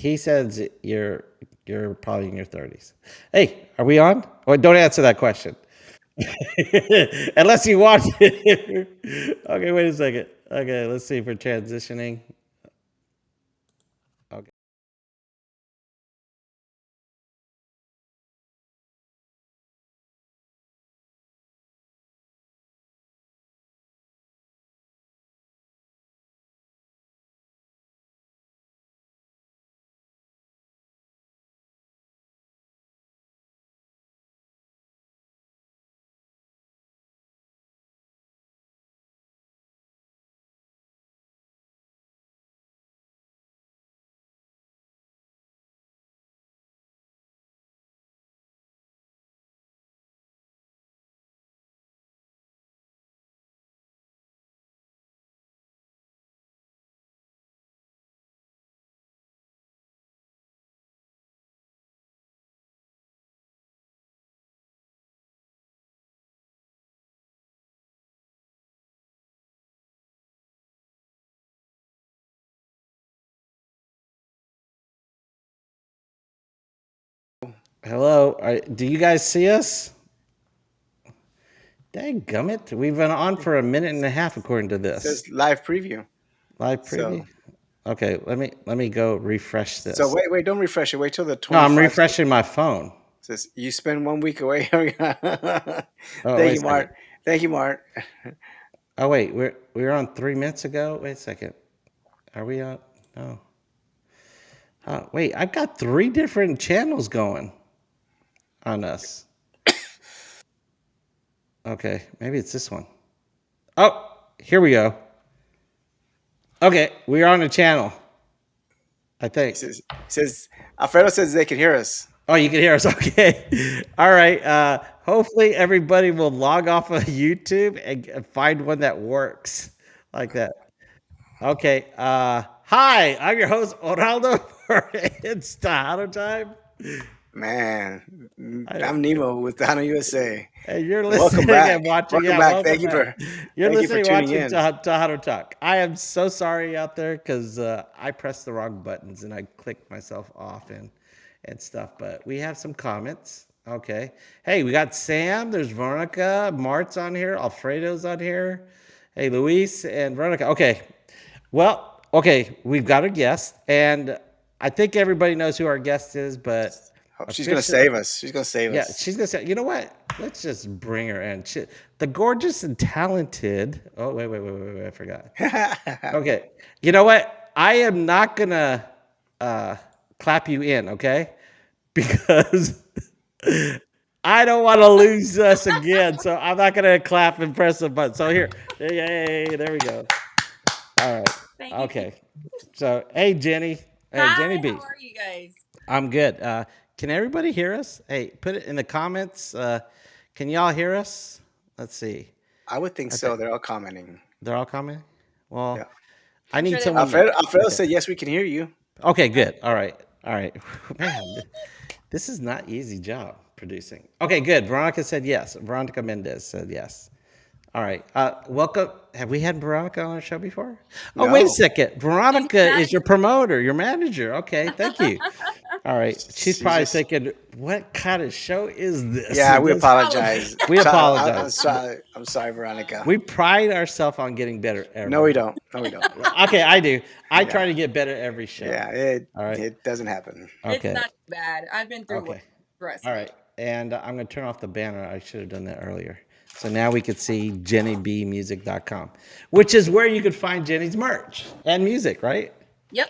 he says you're probably in your 30s. Hey, are we on? Oh, don't answer that question. Unless you want it. Okay, wait a second. Okay, let's see if we're transitioning. Okay. Hello. Do you guys see us? Dang gummit. We've been on for a minute and a half according to It says this. live preview. Live preview? So Okay, let me go refresh so this. wait, don't refresh it. Wait till the No, I'm 25 refreshing my phone. says you spend 1 week away. Oh, Thank wait a you, second. Mart. Thank you, Mart. Oh wait, we were on 3 minutes ago. Wait a second. Are we on? No. Wait, I've got three different channels going on us. Okay, maybe it's this one. Oh, here we go. Okay, we're on a channel. I He think. says Alfredo says they can hear us. Oh, you can hear us. Okay. All right. Hopefully, everybody will log off of YouTube and find one that works like that. Okay. Hi, I'm your host, Oraldo, for It's Tejano Time. Man, I, I'm Nemo with Tejano USA. and you're Welcome listening and back. watching. Welcome Yeah, back. welcome back. You're Thank you for listening and tuning watching in. Tejano Talk. I am so sorry out there because I pressed the wrong buttons and I clicked myself off and stuff. But we have some comments. Okay. Hey, we got Sam. There's Veronica. Mart's on here. Alfredo's on here. Hey, Luis and Veronica. Okay. Well, okay. We've got a guest. And I think everybody knows who our guest is, but Oh, she's gonna officially. save us. She's gonna save Yeah, us. she's gonna say, you know what? Let's just bring her in. The gorgeous and talented. Oh, wait, I forgot. Okay, you know what? I am not gonna uh, clap you in, okay? Because I don't want to lose us again. So I'm not gonna clap and press a button. So here, yay, there we go. All right, Thank you. okay. So hey, Jenny. Hey, Jenny Hi, how B. are you guys? I'm good. Can everybody hear us? Hey, put it in the comments. Can y'all hear us? Let's see. I would think I so. think They're all commenting. they're all commenting. Yeah. Well, I I'm sure need they someone to. Alfredo Okay. said yes, we can hear you. Okay. Good. All right. All right. Man, this is not easy job producing. Okay. Good. Veronica said yes. Veronica Mendez said yes. All right. Welcome. Have we had Veronica on our show before? Oh, wait a No. second. She's Veronica my is your promoter, your manager. Okay. Thank you. All right. She's She probably just thinking, what kind of show is this? yeah, And we this probably. apologize. we I'm apologize. sorry. I'm sorry, Veronica. We pride ourselves on getting better No, every. we don't. No, we don't. Okay, I do. I Yeah. try to get better every show. Yeah, All right. it doesn't happen. It's Okay. not bad. I've been through worse. Okay. Trust All me. right. And I'm going to turn off the banner. I should have done that earlier. So now we could see jennybmusic.com, which is where you could find Jenny's merch and music, right? Yep.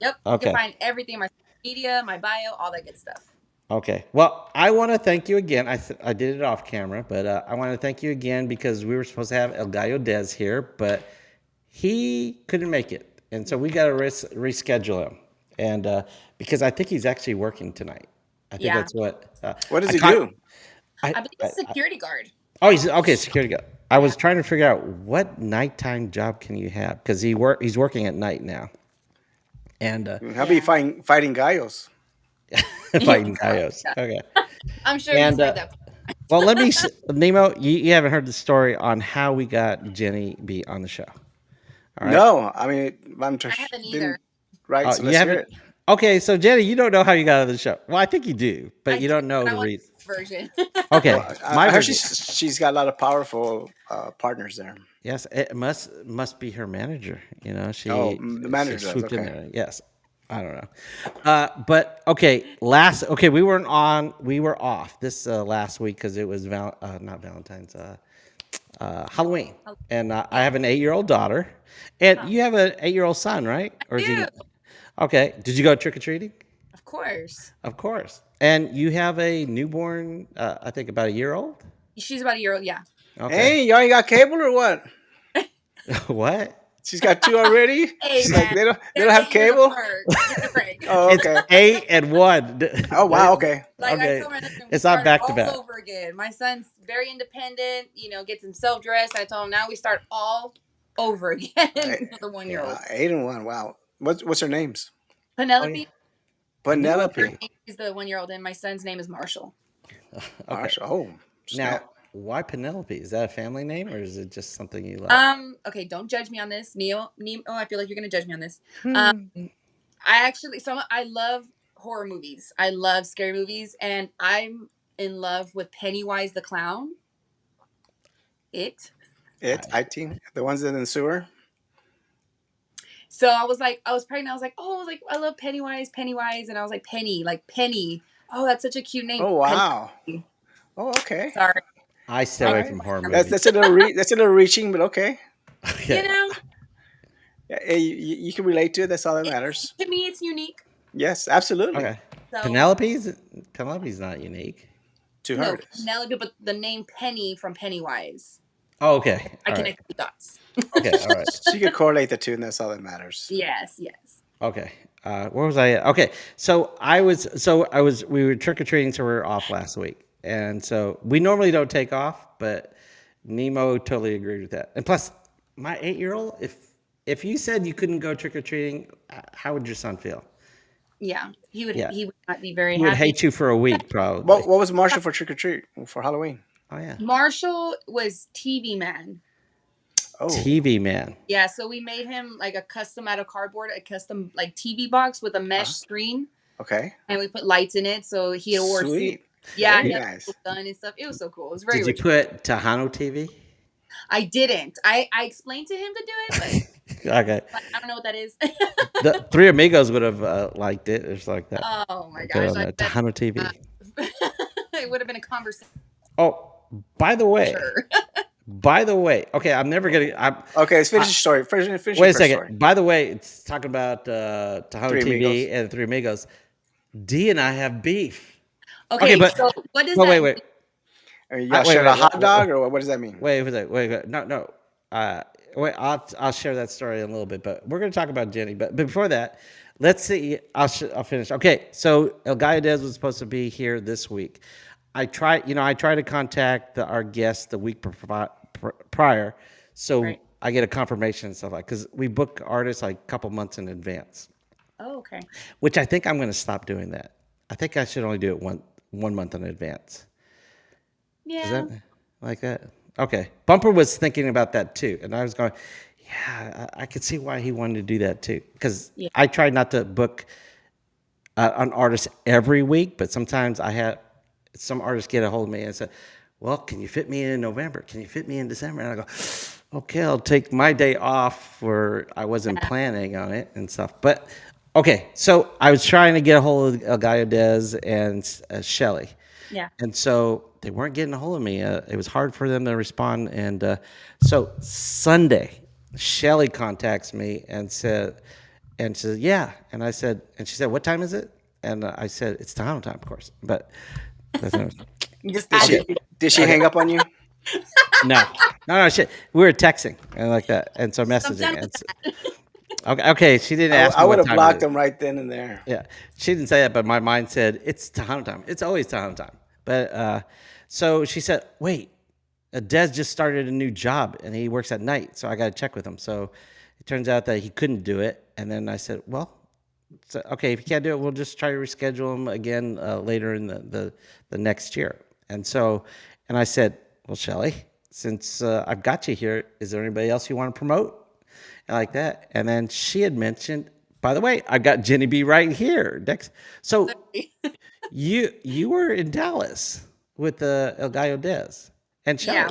Yep. You can Okay. find everything, my social media, my bio, all that good stuff. Okay. Well, I want to thank you again. I did it off camera, but I want to thank you again because we were supposed to have El Gallo Dez here, but he couldn't make it. And so we got to reschedule him. And because I think he's actually working tonight. I think Yeah. that's what What does I he caught. do? I, I believe it's a security guard. oh, he's okay. Security guard. I Yeah. was trying to figure out what nighttime job can you have because he's working at night now and He'll be Yeah. fighting gallos. Yeah. fighting coyotes. Yeah. Okay. I'm sure he's And heard that. well, let me, Nemo, you haven't heard the story on how we got Jenny B on the show. All right. No, I mean I haven't either. didn't right. Oh, So you let's hear haven't? it. Okay, so Jenny, you don't know how you got on the show. Well, I think you do, but I you do, don't know but I the want reason. this version. Okay, Well, my I heard version. she's got a lot of powerful partners there. Yes, it must be her manager. You know, Oh, she the she manager does. swooped in Okay. there. Yes, I don't know. But okay, we weren't on. We were off this last week because it was not Valentine's, Halloween, Oh, and I yeah. have an 8-year-old daughter, and Oh, you have an 8-year-old son, right? Or is he? dude, Okay, did you go trick or treating? of course. Of course. And you have a newborn, I think about a year old. She's about a year old. Yeah. Okay. Hey, y'all ain't got cable or what? What? She's got two already. Hey, She's like man, they don't they're have 8 years cable. apart. Give me a break. Oh, It's okay. 8 and 1. Oh wow. Okay. Like I Okay. told my husband, we It's not started back to all back. over again. My son's very independent, gets himself dressed. I told him now we start all over again I, with the 1 year yeah, old. 8 and 1. Wow. What's her names? Oh yeah. Penelope, her Penelope. name is the 1 year old, and my son's name is Marshall. Okay. Marshall. Oh, Now, snap. why Penelope? Is that a family name or is it just something you like? Okay, don't judge me on this. Neo, I feel like you're gonna judge me on this. Um, Hmm. I love horror movies. I love scary movies, and I'm in love with Pennywise the clown. It. I, The ones in the sewer. So I was pregnant. I was like, oh, I love Pennywise, and I was like, Penny, like Penny. Oh, that's such a cute name, Oh Penny. wow. Oh okay. Sorry, I stay All away right. from horror That's movies. that's a little that's a little reaching, but okay. you Okay. know, Yeah, hey, you can relate to it. That's all that it's matters. to me, it's unique. Yes, absolutely. Okay. So Penelope's not unique. To her no, it is. Penelope, but the name Penny from Pennywise, Oh, okay. I All right. connect the dots. Okay. All right. So you can correlate the two, and that's all that matters. Yes, yes. Okay. Where was I at? Okay. We were trick or treating, so we were off last week. And so we normally don't take off, but Nemo totally agreed with that. And plus, my 8-year-old, if you said you couldn't go trick or treating, how would your son feel? Yeah, Yeah. he would not be very He would happy. hate you for a week, What probably. what was Marshall for trick or treat for Halloween? Oh, yeah. Marshall was TV man. Oh, TV man. Yeah, so we made him like a custom out of cardboard, a custom like TV box with a mesh screen, okay. and we put lights in it, so he wore a suit. Sweet. Yeah, Very he had a nice. little gun and stuff. It was so cool. It was very Did you rich. put Tejano TV? I didn't. I explained to him to do it, Okay. but I don't know what that is. The Three Amigos would have liked it. It's like that. Oh my Put it gosh, on I the bet Tejano TV. it would have been a conversation. Oh, by the way, Sure. okay, I'm never gonna. Okay, let's finish the story. Finish Wait your a first story. second. By the way, it's talking about Tejano Three TV amigos. and Three Amigos. D and I have beef. Okay, Okay, so what does but that wait, mean? Y'all wait, shared a wait, hot dog, or what does that mean? wait. No. Wait, I'll share that story in a little bit, but we're gonna talk about Jenny. But before that, let's see. I'll finish. Okay, so El Galladez was supposed to be here this week. I tried to contact our guest the week prior, so Right. I get a confirmation and stuff like because we book artists like a couple months in advance, Oh, okay. which I think I'm going to stop doing that. I think I should only do it one month in advance. Is Yeah. that like that? Okay. Bumper was thinking about that too, and I was going, yeah, I could see why he wanted to do that too, because Yeah. I tried not to book an artist every week, but sometimes I had some artists get a hold of me and said, "Well, can you fit me in November? Can you fit me in December?" And I go, "Okay, I'll take my day off where I wasn't Yeah. planning on it and stuff." But okay, so I was trying to get a hold of Gaia Dez and Shelly. Yeah. And so they weren't getting a hold of me. It was hard for them to respond. And so Sunday, Shelly contacts me and said, yeah. And she said, what time is it? And I said, it's Tejano time, of course. But that's not, You just Did added. she did she hang up on you? no, shit. We were texting and like that. And so I'm messaging. done And with that. okay, she didn't ask me I would what have time blocked it is. them right then and there. Yeah, she didn't say that, but my mind said it's Tejano time. It's always Tejano time. But so she said, "Wait, Dez just started a new job and he works at night, so I got to check with him." So it turns out that he couldn't do it, and then I said, "Well, okay, if you can't do it, we'll just try to reschedule him again later in the next year." And I said, "Well, Shelly, since I've got you here, is there anybody else you want to promote?" And like that, and then she had mentioned By the way, I've got Jenny B right here next. So you were in Dallas with El Gallo Des and Yeah,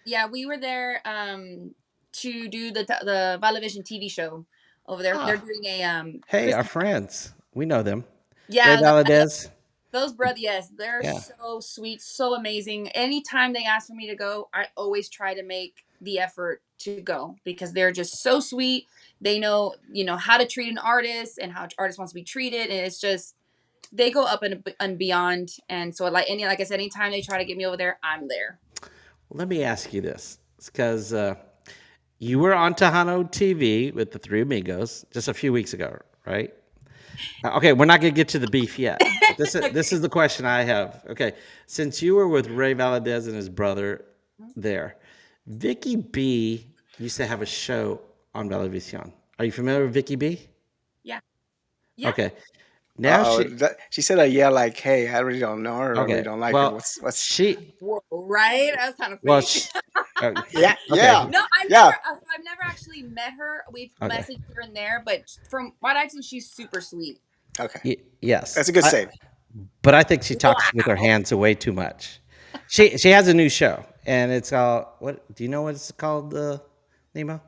Shelly. we were there to do the Villavision TV show over there. They're Ah, doing a hey, our Christmas. friends. We know them. Ray Yeah, Valadez. those brothers, yes, they're Yeah. so sweet, so amazing. Anytime they ask for me to go, I always try to make the effort to go because they're just so sweet. They know, how to treat an artist and how an artist wants to be treated, and it's just they go up and beyond. And so, like I said, anytime they try to get me over there, I'm there. Let me ask you this, because you were on Tejano TV with the Three Amigos just a few weeks ago, right? Okay, we're not going to get to the beef yet, but this Okay. is the question I have. Okay, since you were with Ray Valadez and his brother there, Vicky B used to have a show on Television. Are you familiar with Vicky B? Yeah, yeah. Okay, now Uh-oh. she. She said a yeah like, hey, I really don't know her. I really Okay, don't like her. well, What's she. Whoa, right? That was kind of Well, fake. she, uh, Yeah, okay, yeah, No, yeah. I've never actually met her. We've okay, messaged here and there, but from what I've seen, she's super sweet. Okay. yes. That's a good save. But I think she talks with her Wow. hands way too much. She has a new show, and it's called what? Do you know what it's called, Nemo?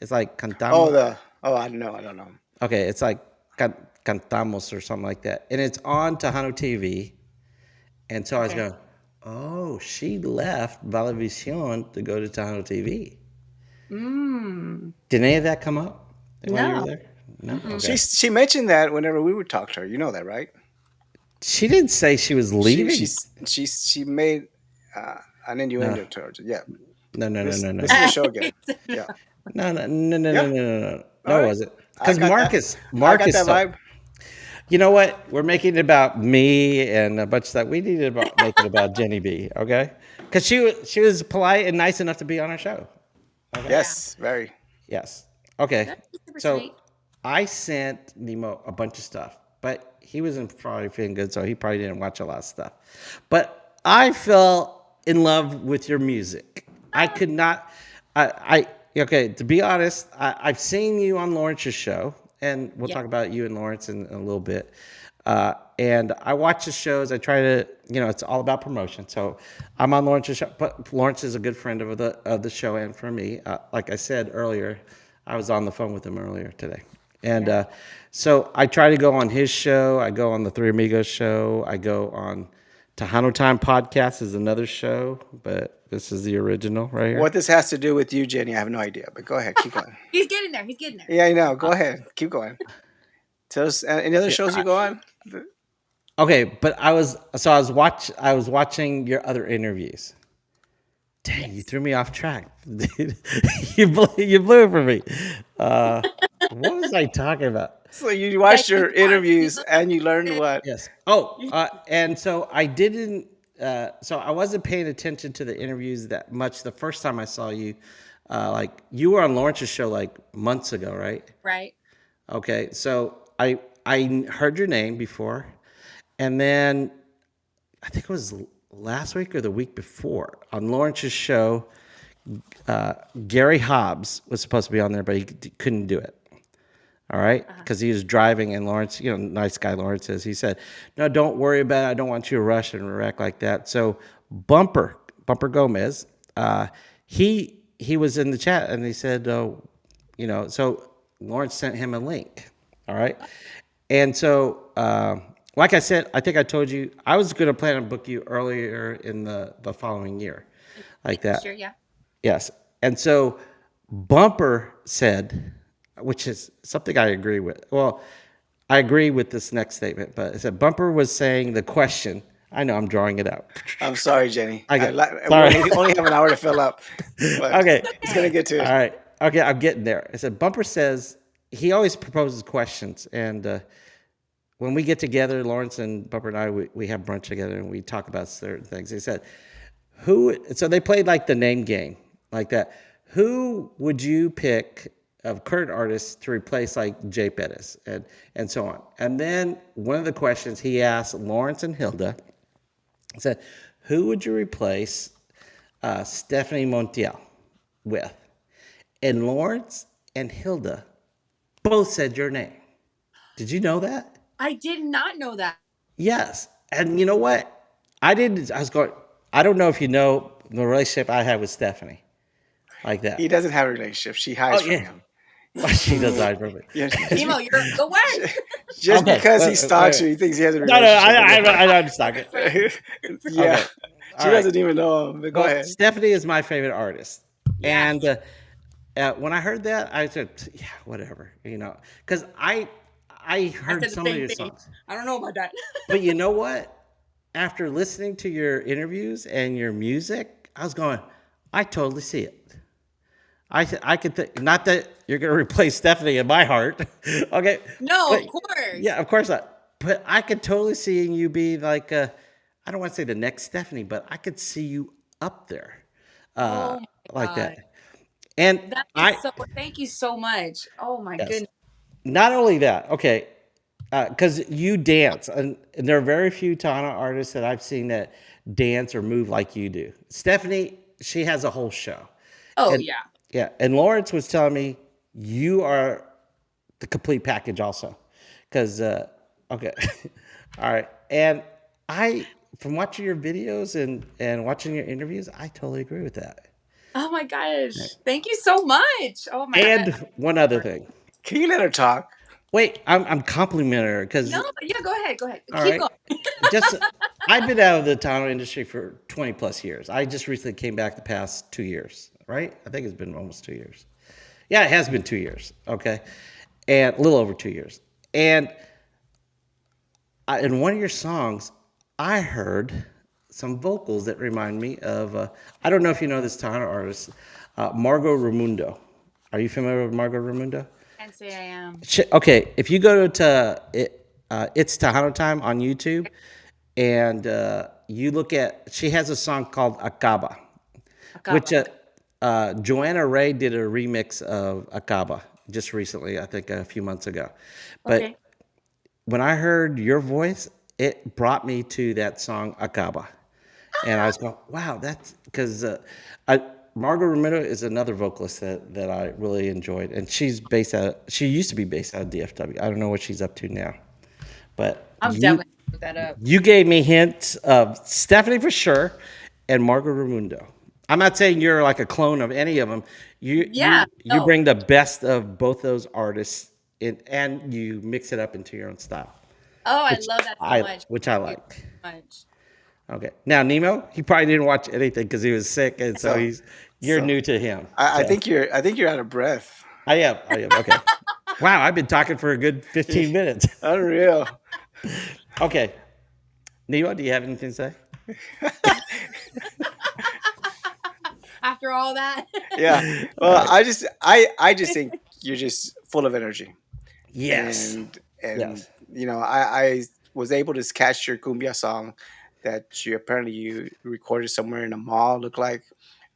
It's like Oh, Cantamos. I don't know. I don't know. Okay, it's like Cantamos or something like that, and it's on Tejano TV. And so I was Okay. going, oh, she left Valavision to go to Tejano TV. Mm. Did any of that come up while you were No. there? No. Mm-mm. Okay. She mentioned that whenever we would talk to her. You know that, right? She didn't say she was She leaving. she's she made an No. innuendo to her. Yeah. No. No. No. No. No. Listen to the show again. No. Yeah. No. No. No. No. No. Yeah. No. No. All No. It right. wasn't I because got that. Marcus. I got Marcus that thought. vibe. You know what? We're making it about me and a bunch of that. We need to make it about Jenny B. Okay? Because she was polite and nice enough to be on our show. Okay. Yeah. Yes, very. Yes. Okay. That's super So sweet. I sent Nemo a bunch of stuff, but he wasn't probably feeling good, so he probably didn't watch a lot of stuff. But I fell in love with your music. I Oh, could not. Okay. To be honest, I've seen you on Lawrence's show, and we'll yeah. talk about you and Lawrence in a little bit. And I watch the shows. I try to, it's all about promotion. So I'm on Lawrence's show, but Lawrence is a good friend of the show, and for me, like I said earlier, I was on the phone with him earlier today, and Yeah. so I try to go on his show. I go on the Three Amigos show. I go on Tejano Time podcast is another show, but this is the original right here. What this has to do with you, Jenny, I have no idea. But go ahead, keep going. He's getting there. He's getting there. Yeah, I know. Go ahead, keep going. Tell us any other Yeah, shows you go on. okay, but I was watching your other interviews. Dang, you Yes. threw me off track. Dude. You blew it for me. Uh, what was I talking about? So you Yeah, watched you your watched. You interviews and you learned listened. what? Yes. Oh, and so I didn't. So I wasn't paying attention to the interviews that much the first time I saw you. Like you were on Lawrence's show like months ago, right? Right. Okay. So I heard your name before, and then I think it was last week or the week before on Lawrence's show. Gary Hobbs was supposed to be on there, but he couldn't do it. All right, Uh-huh. because he was driving, and Lawrence, nice guy Lawrence is. He said, "No, don't worry about it. I don't want you to rush and wreck like that." So Bumper Gomez, he was in the chat, and he said, so Lawrence sent him a link. All right, and so like I said, I think I told you I was going to plan on book you earlier in the following year, like Next year, that. yeah. Yes. And so Bumper said, which is something I agree with. Well, I agree with this next statement, but it said Bumper was saying the question. I know I'm drawing it out. I'm sorry, Jenny. I get We sorry. only have an hour to fill up, but Okay. it's gonna get to All it. right. Okay, I'm getting there. I said Bumper says he always proposes questions, and when we get together, Lawrence and Bumper and I, we have brunch together and we talk about certain things. He said, so they played like the name game, like that. Who would you pick of current artists to replace like Jay Pettis and so on? And then one of the questions he asked Lawrence and Hilda said, who would you replace Stephanie Montiel with? And Lawrence and Hilda both said your name. Did you know that? I did not know that. Yes. And you know what? I didn't. I was going. I don't know if you know the relationship I had with Stephanie, like He that. doesn't have a relationship. She Oh hides from yeah. him. Well, she does hide from Yeah, Emo, you're the worst. just Okay. because he Wait, wait, stalks wait. her, he thinks he has a No, no. relationship with I know I'm stuck. We're friends. yeah, Okay. All she right. doesn't even know him. But go Well, ahead. Stephanie is my favorite artist, Yeah, and when I heard that, I said, "Yeah, whatever," because I I heard said the some of same your thing. songs, I don't know about that. but you know what? After listening to your interviews and your music, I was going, I totally see it. I could think, not that you're going to replace Stephanie in my heart, okay, No, but of course. yeah, of course not. But I could totally see you be like, I don't want to say the next Stephanie, but I could see you up there, uh, Oh my like god. that. And That is I, so thank you so much. Oh my yes, goodness. not only that, okay, because you dance, and there are very few Tana artists that I've seen that dance or move like you do. Stephanie, she has a whole show, Oh and yeah. yeah, and Lawrence was telling me you are the complete package also, because okay, all right, and I from watching your videos and watching your interviews, I totally agree with that. Oh my gosh. Thank you so much. Oh my god. And one other thing. Can you let her talk? Wait, I'm complimenting her No, because yeah, go ahead. Go ahead. all Keep right. going. Just I've been out of the tunnel industry for 20 plus years. I just recently came back the past 2 years, right? I think it's been almost 2 years. Yeah, it has been 2 years. Okay. And a little over 2 years. And in one of your songs, I heard some vocals that remind me of, I don't know if you know this Tana artist, Margot Ramundo. Are you familiar with Margot Ramundo? And say I am. Okay, if you go to It's Tejano Time on YouTube, and you look at, she has a song called Acaba, which Akaba. Okay. Joanna Ray did a remix of Acaba just recently, I think a few months ago. Okay. But when I heard your voice, it brought me to that song Acaba. And I was going, wow, that's because Margot Romero is another vocalist that I really enjoyed. And she used to be based out of DFW. I don't know what she's up to now. But I'm definitely gonna look that up. you gave me hints of Stephanie for sure and Margot Ramundo. I'm not saying you're like a clone of any of them. You Yeah. you you No. bring the best of both those artists in, and you mix it up into your own style, Oh, I which love that so I much. which I Thank you like. so much. Okay. Now Nemo, he probably didn't watch anything because he was sick, and so So, you're so new to him. I So think you're out of breath. I am. I am. Okay. Wow, I've been talking for a good 15 minutes. Unreal. Okay. Nemo, do you have anything to say? After all that. Yeah. All Well, right. I just think you're just full of energy, Yes. and Yes. I was able to catch your cumbia song that you recorded somewhere in a mall. Looked like,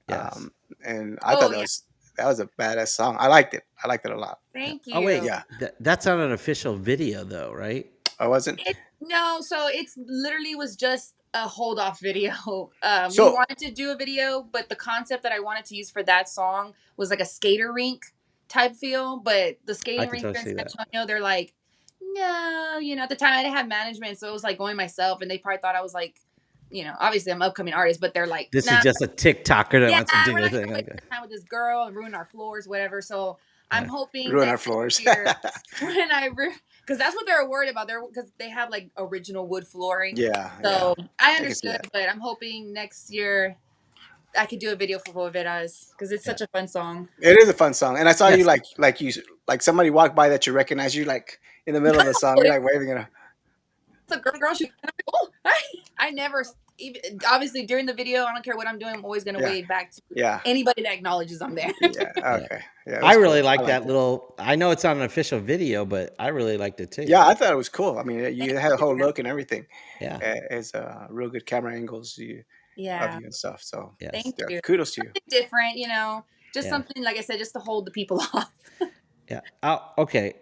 Yes. um, and I thought Oh yeah. that was a badass song. I liked it. I liked it a lot. Yeah. Thank Oh wait, you. Yeah, that's not an official video though, right? I wasn't. No, so it's literally was just a hold off video. We So wanted to do a video, but the concept that I wanted to use for that song was like a skater rink type feel. But the I skating can rink totally here in see San that. Antonio, they're like, no, at the time I didn't have management, so it was like going myself, and they probably thought I was like, obviously I'm an upcoming artist, but they're like, This is nah, just a TikToker that yeah, wants to do we're a not gonna thing. waste Okay. our time with this girl and ruin our floors, whatever. So I'm Yeah. hoping ruin our next floors. year when because that's what they're worried about. They're because they have like original wood flooring. Yeah, yeah, So I I can see understood, that. but I'm hoping next year I could do a video for Boveras because it's Yeah. such a fun song. It is a fun song, and I saw you Yes. like somebody walked by that you recognize you like in the middle of the song. You're like waving at her. It's a girl. She, oh, I never even obviously during the video. I don't care what I'm doing. I'm always gonna Yeah, wave back to yeah, anybody that acknowledges I'm there. yeah. Yeah. Okay, yeah, it I was really cool. I like liked that it. little. I know it's not an official video, but I really liked it too. Yeah, I thought it was cool. I mean, Thank you had a whole you. look and everything. Yeah. It's real good camera angles of Yeah, you and stuff. So Yes. thank yeah, you. kudos to you. Something different, just Yeah. something like I said, just to hold the people off. Yeah. Oh, okay.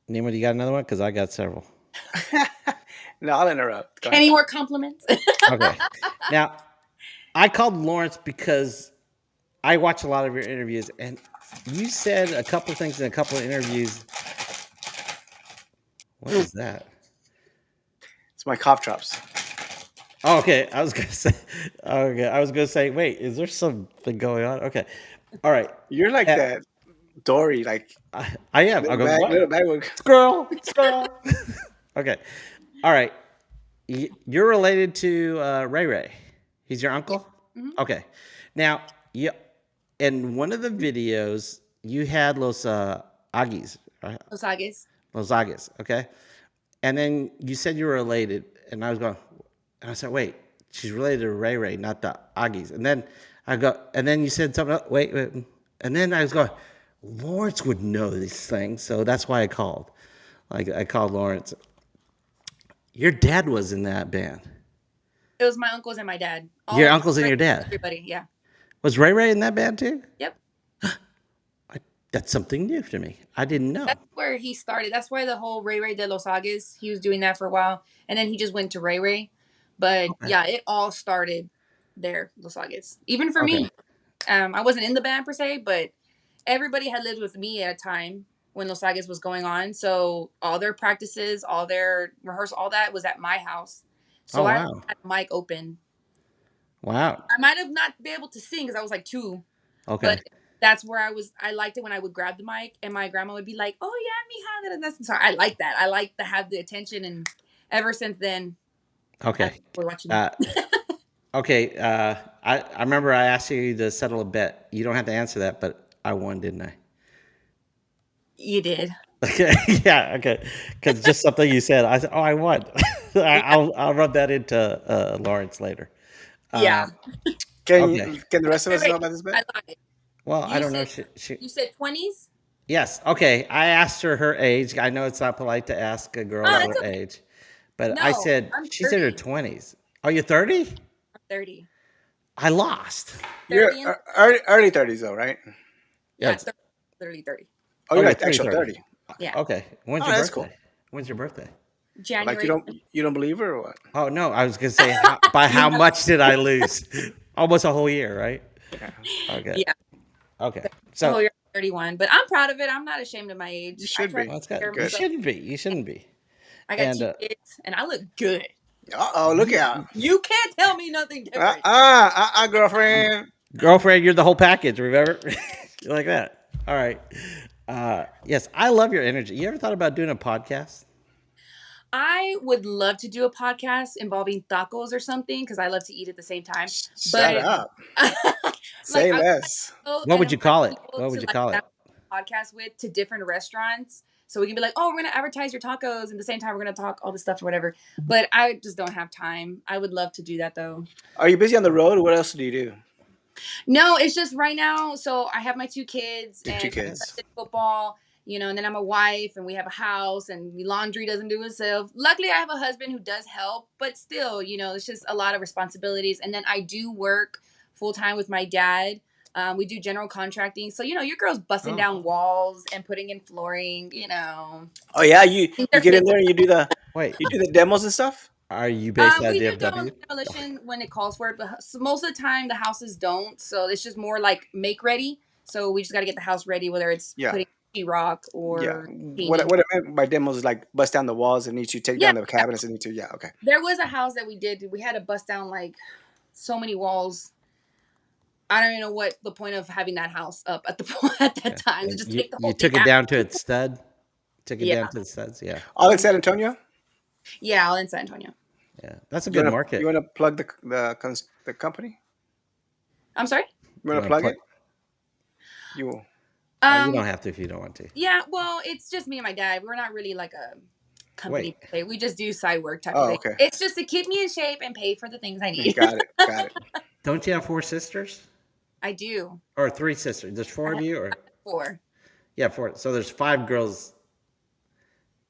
Nemo, you got another one? Because I got several. No, I'll interrupt. Go ahead. Any more compliments? Okay. Now, I called Lawrence because I watch a lot of your interviews, and you said a couple of things in a couple of interviews What is that? It's my cough drops. Oh, okay. I was gonna say. Okay, I was gonna say. Wait, is there something going on? Okay. All right. You're like Uh, that Dory, like I am. I'll go. little What? bag one. Squirrel. Squirrel. Okay. All right. You're related to Ray Ray. He's your Yeah. uncle. Hmm. Okay. Now, you in one of the videos you had Los Agis, right? Los Agues. Los Agis. Okay. And then you said you were related, and I was going, and I said, wait, she's related to Ray Ray, not the Aggies. And then I go, and then you said something else, wait, and then I was going, Lawrence would know these things, so that's why I called. Like I called Lawrence. Your dad was in that band. It was my uncles and my dad. Your All uncles and your dad. everybody. Yeah. Was Ray Ray in that band too? Yep. I, that's something new to me. I didn't know. That's where he started. That's why the whole Ray Ray de los Agues, he was doing that for a while. And then he just went to Ray Ray. But Okay. yeah, it all started there, Los Agues. Even for Okay. me. I wasn't in the band per se, but everybody had lived with me at a time when Los Agues was going on. So all their practices, all their rehearsal, all that was at my house. Oh So I wow. had the mic open. Wow. I might have not been able to sing because I was like 2, Okay. but that's where I was. I liked it when I would grab the mic and my grandma would be like, "Oh yeah, mija." So I like that. I like to have the attention, and ever since then, Okay. we're watching. Uh, okay. I remember I asked you to settle a bet. You don't have to answer that, but I won, didn't I? You did. Okay. Yeah. Okay. Because just something you said, I said, "Oh, I won." Yeah. I'll rub that into Lawrence later. Uh, Yeah. okay. Can the rest of Wait, us know wait. about this bet? I lied. Well, I You don't know. said She you said 20s. yes. Okay. I asked her age. I know it's not polite to ask a girl Oh, Right. it's her okay. age, but I No, said I'm she said her 30. 20s. Are you 30? I'm 30. I lost. You're 30 and early 30s though, right? Yeah. yeah, 30, literally 30. Oh, Oh, you're you're like 30, actual 30. 30. Yeah. Okay. When's Oh, your that's cool. birthday? When's your birthday? Like January. you don't believe her or what? Oh no, I was gonna say by how No. much did I lose? Almost a whole year, right? Yeah, Okay. Yeah. Okay. The whole So year 31, but I'm proud of it. I'm not ashamed of my you age. I should try to be. well, that's take care good. of You Good. myself. shouldn't be. You shouldn't be. I got And 2 kids and I look good. Oh, look out. You can't tell me nothing different. Girlfriend. girlfriend, you're the whole package. Remember, you like that. All right. Yes, I love your energy. You ever thought about doing a podcast? I would love to do a podcast involving tacos or something because I love to eat at the same time. Shut But up. like Say I less. go What and would you invite call it? people What to would you like call have it? a podcast with to different restaurants. So we can be like, oh, we're gonna advertise your tacos, and at the same time we're gonna talk all this stuff or whatever. But I just don't have time. I would love to do that though. Are you busy on the road? What else do you do? No, it's just right now. So I have my 2 kids, Your two and my kids. husband football, and then I'm a wife, and we have a house, and laundry doesn't do itself. Luckily, I have a husband who does help, but still, it's just a lot of responsibilities. And then I do work full time with my dad. We do general contracting, so your girl's busting Oh, down walls and putting in flooring. Oh yeah, you They're get in physical. there and wait. you do the demos and stuff? Are you based out of We do DFW? demolition when it calls for it, but most of the time the houses don't. So it's just more like make ready. So we just got to get the house ready, whether it's Yeah. putting sheetrock Yeah. or What painting. what I meant by demos is like bust down the walls and need to take Yeah, down the yeah. cabinets and need to yeah, okay. There was a house that we did. We had to bust down like so many walls. I don't even know what the point of having that house up at the at that Yeah. time to And just you take the you whole thing took it out. down to its stud. Took it Yeah, down to the studs. Yeah. All in San Antonio? yeah, all in San Antonio. Yeah. That's a You good wanna market. plug the company? I'm sorry. You You wanna want to plug play? it? You You Um, don't have to if you don't want to. yeah. Well, it's just me and my dad. We're not really like a company Wait. per se. We just do side work type of Oh, thing. okay. It's just to keep me in shape and pay for the things I need. Got it. Got it. Don't you have 4 sisters I do. or 3 sisters? There's I four of have you, or 4. yeah, 4. So there's 5 girls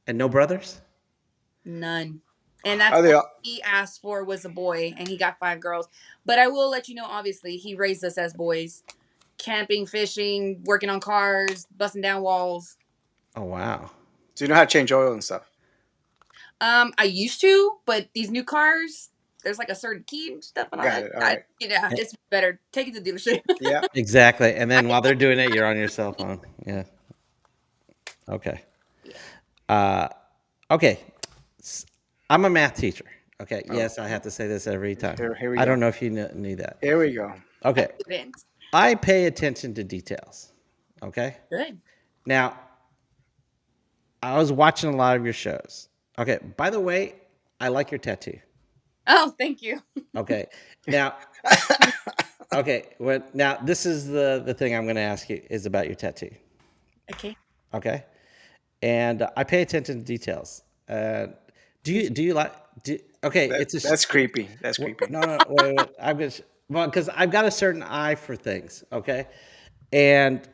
and no brothers. None. And that's Are they all all he asked for was a boy, and he got 5 girls. But I will let you know, obviously, he raised us as boys. Camping, fishing, working on cars, busting down walls. Oh wow. so you know how to change oil and stuff? I used to, but these new cars, there's like a certain key and stuff and all Got that. it. All right. Eh, It's better. Take it to the dealership. Yeah. exactly. And I then get while they're doing it, you're on your cell phone. Yeah. Okay. yeah. Uh, Okay, s- I'm a math teacher. Okay, Oh, yes, I have to say this every time. here we I go. don't know if you knew that. Here we go. I Okay, didn't. I pay attention to details. Okay, Good. now I was watching a lot of your shows. Okay, by the way, I like your tattoo. Oh, thank you. Okay, now, okay, now this is the thing I'm going to ask you is about your tattoo. Okay. Okay, and I pay attention to details. Uh, Thank you. do you like? Okay, it's a That's creepy. That's Well, creepy. no, no, wait. I'm just well because I've got a certain eye for things. Okay, and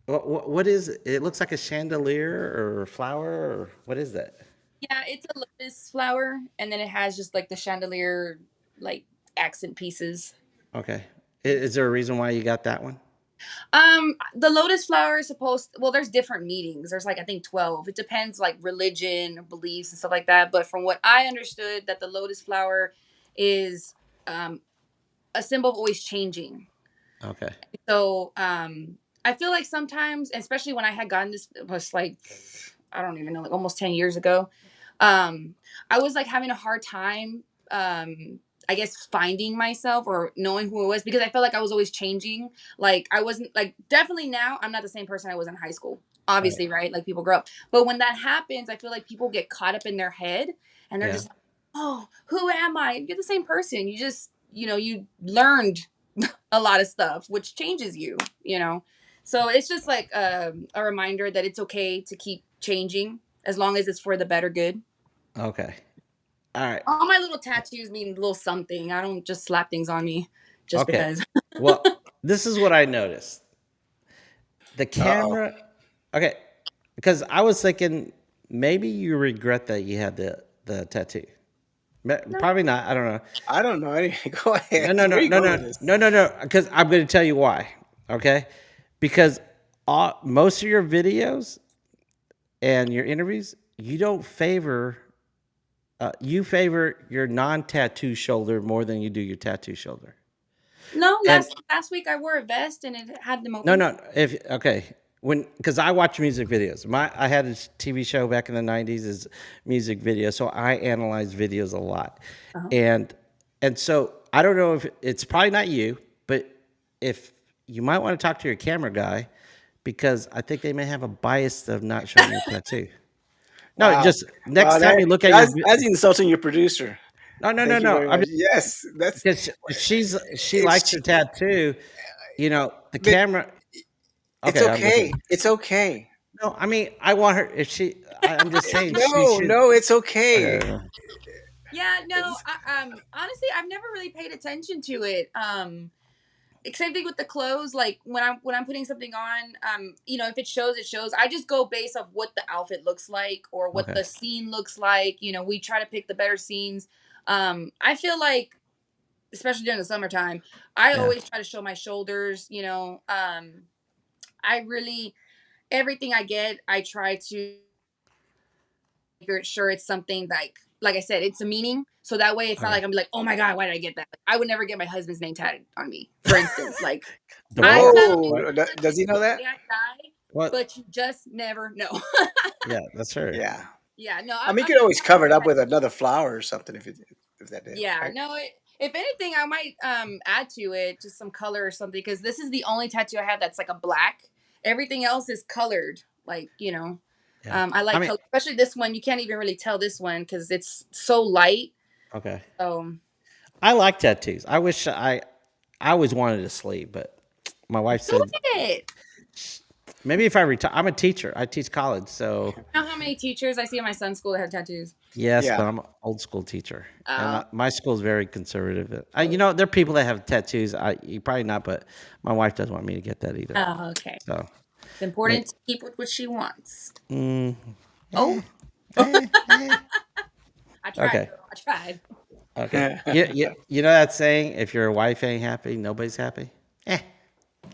what is it? It looks like a chandelier or a flower or what is that? Yeah, it's a lotus flower, and then it has just like the chandelier, like accent pieces. Okay, is there a reason why you got that one? The lotus flower is supposed. Well, there's different meanings. There's like I think 12. It depends like religion, beliefs, and stuff like that. But from what I understood, that the lotus flower is um a symbol of always changing. Okay, So I feel like sometimes, especially when I had gotten this, it was like I don't even know, like almost 10 years ago. Um, I was like having a hard time. I guess finding myself or knowing who I was because I felt like I was always changing. Like I wasn't like definitely now I'm not the same person I was in high school. all right, Obviously, right? Like people grow up. But when that happens, I feel like people get caught up in their head and they're yeah, just like, oh, who am I? You're the same person. You just, you learned a lot of stuff, which changes you, you know? So it's just like a reminder that it's okay to keep changing as long as it's for the better good. okay, all right, All my little tattoos mean a little something. I don't just slap things on me just okay. because. Well, this is what I noticed. The Uh-oh. camera, okay, because I was thinking maybe you regret that you had the tattoo. No. Probably not. I don't know. I don't know. Go No, ahead. no, Where no, are you no, going no, with this? no, no, no. Because I'm going to tell you why. Okay, because most of your videos and your interviews, you don't favor. You favor your non-tattoo shoulder more than you do your tattoo shoulder. No, And last week I wore a vest and it had them no, open. no. If okay, when because I watch music videos. I had a TV show back in the '90s is music video, so I analyze videos a lot, Uh-huh. and so I don't know if it's probably not you, but if you might want to talk to your camera guy because I think they may have a bias of not showing your tattoo. No, Wow. just next That time you look at your that's insulting your producer. no, no, no, Thank you no. very I'm much. just Yes, that's because she likes it's your tattoo. You know the but camera. it's Okay, I'm listening. okay. It's okay. No, I mean, I want her if she I'm just saying she No, should no, it's okay. okay. Yeah, no, It's, honestly I've never really paid attention to it. Same thing with the clothes. Like when I'm putting something on, if it shows, it shows. I just go based off what the outfit looks like or what Okay. the scene looks like. We try to pick the better scenes. I feel like, especially during the summertime, I Yeah. always try to show my shoulders. I really everything I get, I try to make sure it's something like I said, it's a meaning. So that way, it's not Okay. like I'm like, oh my god, why did I get that? Like, I would never get my husband's name tatted on me, for instance. Like I plan on What? making whoa, it the does he know the that? day I die, What? but you just never know. Yeah, that's her. Yeah. Yeah, no, I mean, you I'm could just always happy cover to it up have. with another flower or something if that did, Yeah, right? no. If anything, I might add to it just some color or something because this is the only tattoo I have that's like a black. Everything else is colored. Like Yeah. I I like mean, color, especially this one. You can't even really tell this one because it's so light. okay. So I like tattoos. I always wanted to sleep, but my wife do said it. maybe if I retire. I'm a teacher. I teach college, so You know how many teachers I see in my son's school that have tattoos? yes, Yeah. but I'm an old school teacher, and Oh, my school is very conservative. There are people that have tattoos. You probably not, but my wife doesn't want me to get that either. oh, okay. So, It's may, important to keep with what she wants. mm, Oh, eh, eh. I tried, Okay, girl. I tried. okay. You know that saying: if your wife ain't happy, nobody's happy. Eh,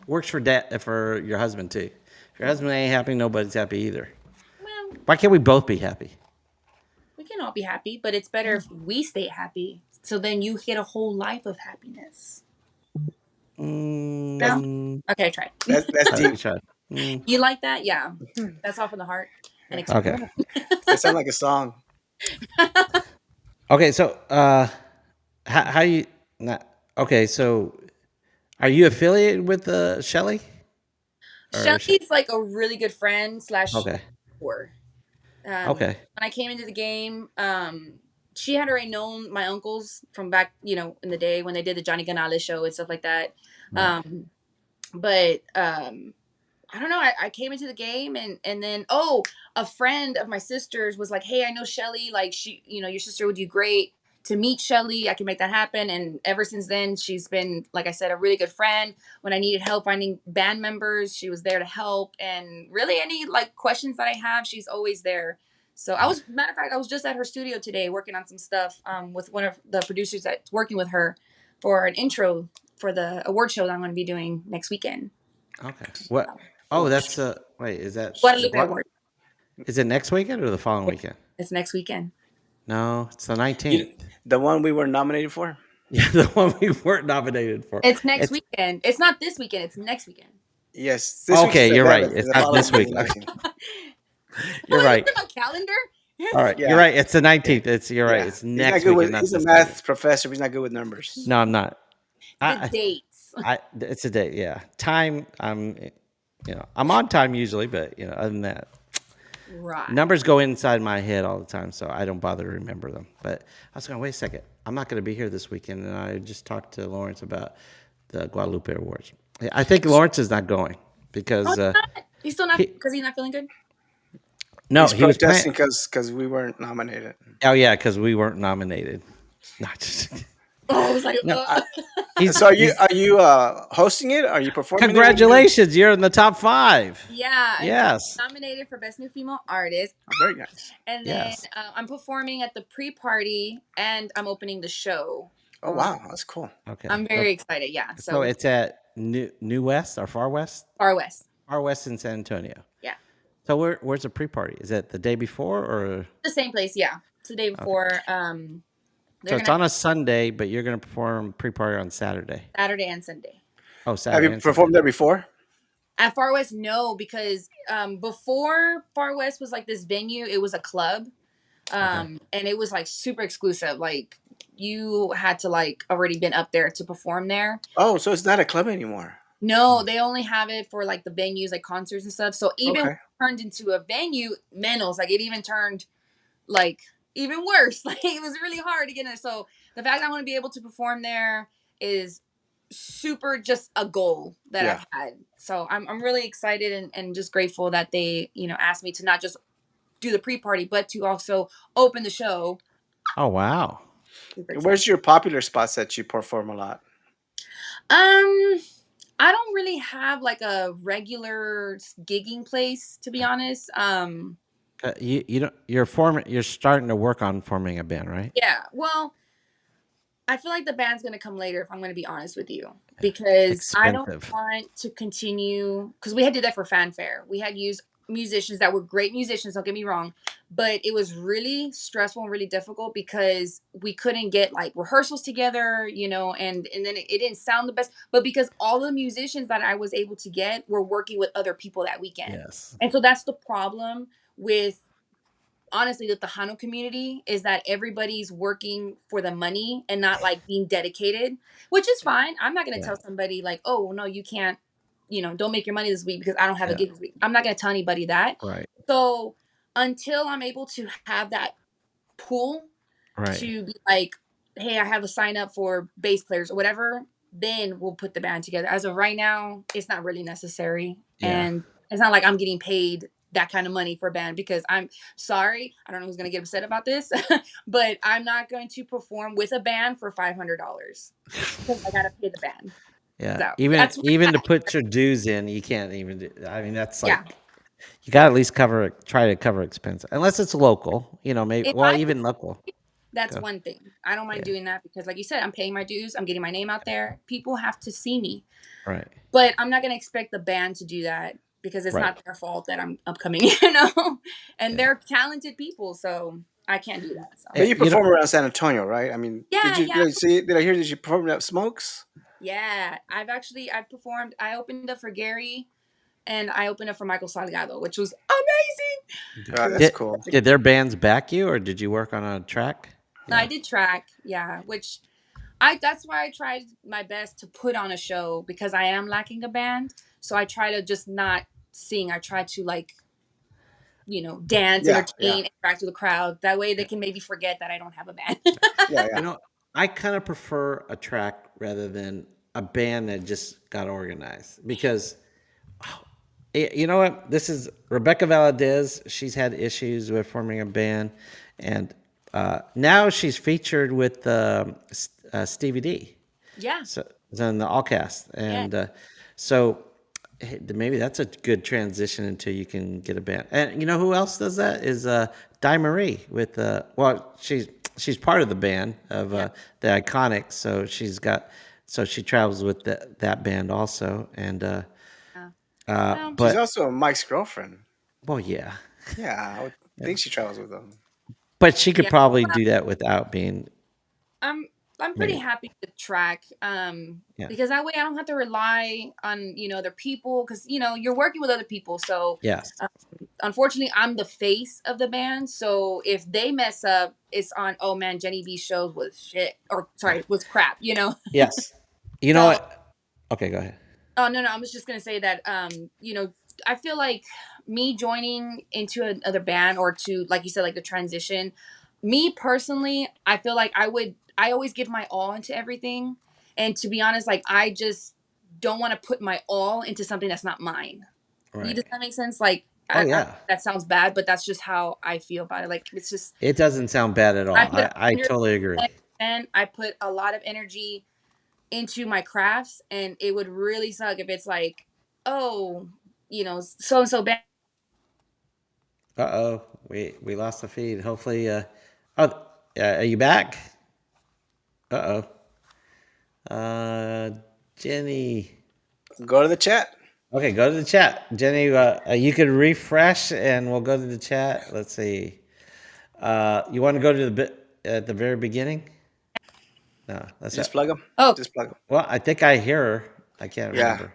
works for for your husband too. If your husband ain't happy, nobody's happy either. Well, Why can't we both be happy? we can all be happy, but it's better if we stay happy. So then you get a whole life of happiness. that's No? Mm, Okay, I tried. that's you deep. tried. Mm, You like that? Yeah. That's off in the heart. and Okay. explore. That sounds like a song. Okay. So, how you not? Okay. So, are you affiliated with Shelly or? Shelly's like a really good friend slash Okay. mentor. Okay. When I came into the game, she had already known my uncles from back, in the day when they did the Johnny Ganales show and stuff like that. Right. Um, but I don't know. I came into the game and then a friend of my sister's was like, "Hey, I know Shelly. Like your sister would do great to meet Shelly. I can make that happen." And ever since then, she's been, like I said, a really good friend. When I needed help finding band members, she was there to help. And really, any like questions that I have, she's always there. So matter of fact, I was just at her studio today working on some stuff with one of the producers that's working with her for an intro for the award show that I'm going to be doing next weekend. Okay. What? Oh, Cool. that's wait, is that the Guadalupe Gua Award. is it next weekend or the following weekend? It's next weekend. No, it's the You, 19th. the one we were nominated for? Yeah, the one we weren't nominated for. It's next It's weekend. It's not this weekend. It's next weekend. Yes. This week is okay, the you're right. 11th, and It's the not following this week is week. the Okay, 19th. you're Oh, you right. look at my calendar? All right, you're Yeah. right. It's the Yeah. 19th. You're right. Yeah. It's He's not next good weekend, with, not he's a this weekend. math professor, but he's not good with numbers. No, I'm not. The I, dates. it's a date. Yeah, time. I'm on time usually, but other than that, Right. numbers go inside my head all the time, so I don't bother to remember them. But I was going, wait a second. I'm not going to be here this weekend, and I just talked to Lawrence about the Guadalupe Awards. I think Lawrence is not going Oh, because he's not. He's still not he because he's not feeling good. no, He's he was playing. protesting because we weren't nominated. Oh yeah, because we weren't nominated. Not just Oh, I was like, no. So are you He's hosting it? Are you performing it? What are you doing? congratulations, you're in the top 5. yeah. I'm Yes, nominated for Best New Female Artist, Oh, very nice. and then yes. I'm performing at the pre-party, and I'm opening the show. Oh wow, that's cool. Okay. I'm very excited. Yeah. So So it's at New West or Far West? Far West. Far West in San Antonio. Yeah. So where's the pre-party? Is it the day before or The same place. Yeah. It's the day okay? before. So They're it's gonna on a Sunday, but you're gonna perform pre-party on Saturday. Saturday and Sunday. Oh, Have Saturday you and Sunday. performed there before? At Far West, no, because before Far West was like this venue, it was a club, and it was like super exclusive. Like you had to like already been up there to perform there. Oh, so it's not a club anymore. No, they only have it for like the venues, like concerts and stuff. So even when Okay. it turned into a venue, Menos, like it even turned like even worse. Like it was really hard to get in. So the fact that I'm going to be able to perform there is super just a goal that Yeah. I've had. So I'm really excited and just grateful that they, asked me to not just do the pre-party, but to also open the show. Oh wow. Super excited. Where's your popular spots that you perform a lot? I don't really have like a regular gigging place, to be honest. You don't. You're starting to work on forming a band, right? Yeah. Well, I feel like the band's gonna come later if I'm gonna be honest with you. Because I don't Expensive. want to continue because we had did that for fanfare. We had used musicians that were great musicians, don't get me wrong, but it was really stressful and really difficult because we couldn't get like rehearsals together, and then it didn't sound the best. But because all the musicians that I was able to get were working with other people that weekend. Yes. And so that's the problem with honestly the Tejano community is that everybody's working for the money and not like being dedicated, which is fine. I'm not going to Yeah. tell somebody like, oh, well, no, you can't, don't make your money this week because I don't have a Yeah. gig this week. I'm not going to tell anybody that. Right. So until I'm able to have that pool Right. to be like, hey, I have a sign up for bass players or whatever, then we'll put the band together. As of right now, it's not really necessary. Yeah. And it's not like I'm getting paid that kind of money for a band because I'm sorry. I don't know who's going to get upset about this, but I'm not going to perform with a band for $500 because I got to pay the band. Yeah. So even that's where even I'm to at. put your dues in, you can't even do. I mean, that's Yeah. like you got to at least try to cover expenses, unless it's local. Maybe If well, I even local. That's Go. one thing. I don't mind Yeah. doing that because, like you said, I'm paying my dues. I'm getting my name out there. People have to see me. Right. But I'm not going to expect the band to do that because it's Right. not their fault that I'm upcoming, and they're talented people. So I can't do that. So. But you perform around San Antonio, right? I mean, Yeah, did yeah. I see? Did I hear that you performed at Smokes? Yeah. I've performed. I opened up for Gary and I opened up for Michael Salgado, which was amazing. Oh, It was that's Did cool. such a did their bands back you, or did you work on a track? I Yeah. did track, yeah, which I that's why I tried my best to put on a show because I am lacking a band. So I try to just not sing. I try to like, dance, Yeah, yeah, entertain, interact with the crowd. That way they can maybe forget that I don't have a band. yeah, You yeah, know, I kind of prefer a track rather than a band that just got organized because you know what? This is Rebecca Valadez. She's had issues with forming a band, and now she's featured with Stevie D. Yeah. So it's on the all cast, Yeah. and so hey, maybe that's a good transition until you can get a band. And you know who else does that is Di Marie with well she's part of the band of Yeah. the Iconics, so she travels with that band also, and Yeah. Well, she's but also Mike's girlfriend. well yeah, Yeah, I would think she travels with them. but she could yeah. probably do that without being I'm I'm pretty maybe happy with track, yeah because that way I don't have to rely on other people because you're working with other people. So yes unfortunately, I'm the face of the band. So if they mess up, it's on. Oh man, Jenny B's shows was shit, or sorry, was crap. yes. You know So what? Okay, go ahead. oh no, I was just gonna say that I feel like me joining into another band or to like you said like the transition, me personally, I feel like I always give my all into everything, and to be honest, like I just don't want to put my all into something that's not mine. Does Right. that make sense? Like Oh I yeah. that sounds bad, but that's just how I feel about it. Like it's just It doesn't sound bad at I all. put I totally agree. 110%. I put a lot of energy into my crafts, and it would really suck if it's like, oh, so and so bad. Uh-oh. We lost the feed. Hopefully oh are you back? Uh-oh. Uh Jenny. Go to the chat. Okay, go to the chat. Jenny, you could refresh and we'll go to the chat. Let's see. You want to go to the bit at the very beginning? No, that's Just it. plug them. Oh, Just plug them. Well, I think I hear her. I can't Yeah. remember.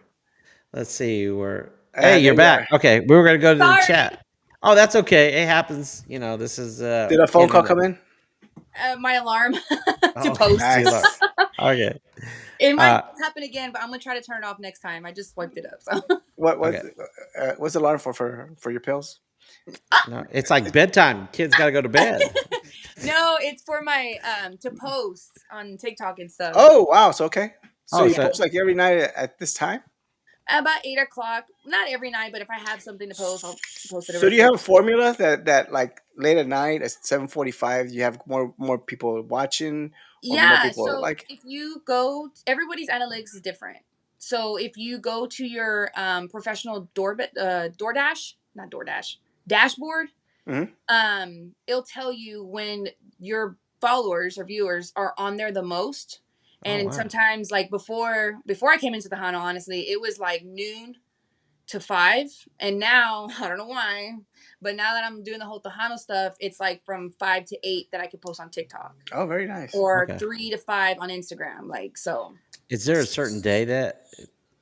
Let's see where. Hey, There you're you are. back. Okay, we were gonna go to the sorry. chat. Oh, that's okay. It happens. This is Did a phone call internet. come in? My alarm to Oh, okay. post. See, look. Nice. Okay. It might Uh, happen again, but I'm gonna try to turn it off next time. I just swiped it up. So What okay. what's the alarm for your pills? No, it's like bedtime. Kids gotta go to bed. no, it's for my to post on TikTok and stuff. Oh wow, so okay. So Oh, you Yeah, so post like every night at this time? about 8 o'clock. Not every night, but if I have something to post, I'll post it So real do you quick. have a formula that like late at night at 7:45 you have more people watching or more Yeah, people so like? if you go, everybody's analytics is different. So if you go to your professional DoorDash, not DoorDash, dashboard, Mhm. it'll tell you when your followers or viewers are on there the most. oh And wow. sometimes, like before I came into the Hana, honestly, it was like noon to 5, and now I don't know why, but now that I'm doing the whole Tejano stuff, it's like from 5 to 8 that I can post on TikTok Oh, very nice. or Okay. 3 to 5 on Instagram. Like so. Is there a certain day that?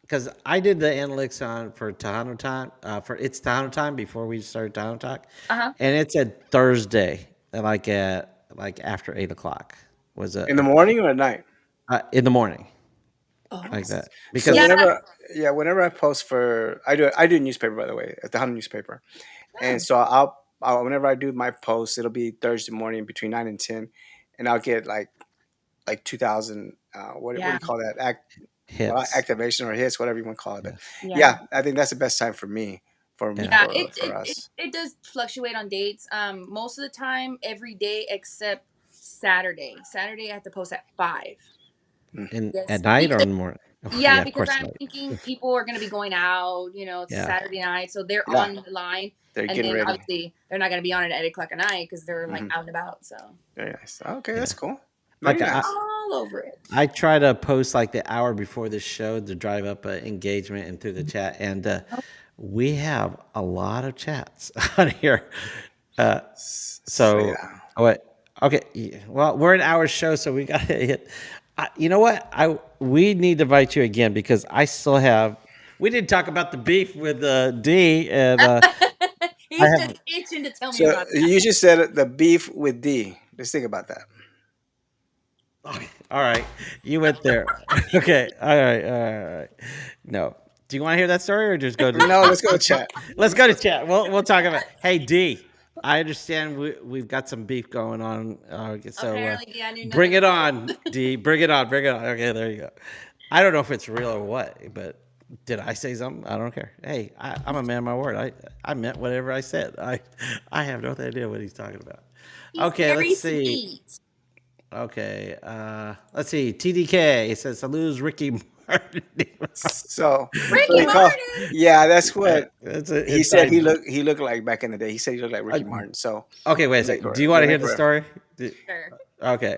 Because I did the analytics on for Tejano time for It's Tejano time before we started Tejano talk, Uh huh. and it said Thursday, like after 8 o'clock was In the morning or at night? in the morning like Oh. that So Yeah. because whenever I post for I do newspaper by the way at the Hunter newspaper, and Oh, so I'll whenever I do my post it'll be Thursday morning between 9 and 10, and I'll get like 2,000 what do yeah. you call that hits. activation or hits whatever you want to call it, but Yes. Yeah. yeah I think that's the best time for me Yeah. Yeah. It, for it it us. it does fluctuate on dates. Most of the time, every day except Saturday. Saturday, I have to post at 5. Mm. At Yes, night or because in the morning? Oh, yeah, yeah, of because course I'm night. thinking people are gonna be going out. It's Yeah. Saturday night, so they're Yeah, on the line, they're and getting then ready. obviously they're not gonna be on it at 8 o'clock at night because they're like Hmm. out and about. So Very nice. Okay, Yeah. that's cool. Very Like nice. all over it. I try to post like the hour before the show to drive up engagement and through the chat, and we have a lot of chats on here. Uh, So so, yeah. oh, wait, okay, yeah, well, we're an hour show, so we got to hit. You know what? We need to invite you again because I still have we didn't talk about the beef with D, and I He's have. just itching to tell me So about that. you just said the beef with D. Let's think about that. Okay, all right, you went there. Okay, all right. No, do you want to hear that story or just go to? No, let's go to chat. Let's go to chat. We'll talk about. Hey D, I understand we've got some beef going on. So Apparently, yeah, I knew bring nothing it about it. on, D. Bring it on. Bring it on. Okay, there you go. I don't know if it's real or what, but did I say something? I don't care. Hey, I'm a man of my word. I meant whatever I said. I have no idea what he's talking about. He's Okay, let's very see. sweet. Okay, let's see. TDK says I lose Ricky Martin. So Ricky he called. Martin. Yeah, that's what It's a he said. inside. He looked like back in the day. He said he looked like Uh, Ricky Martin. So okay, wait a let me second. Do correct. you want Let to me hear the correct. story? Sure. Okay,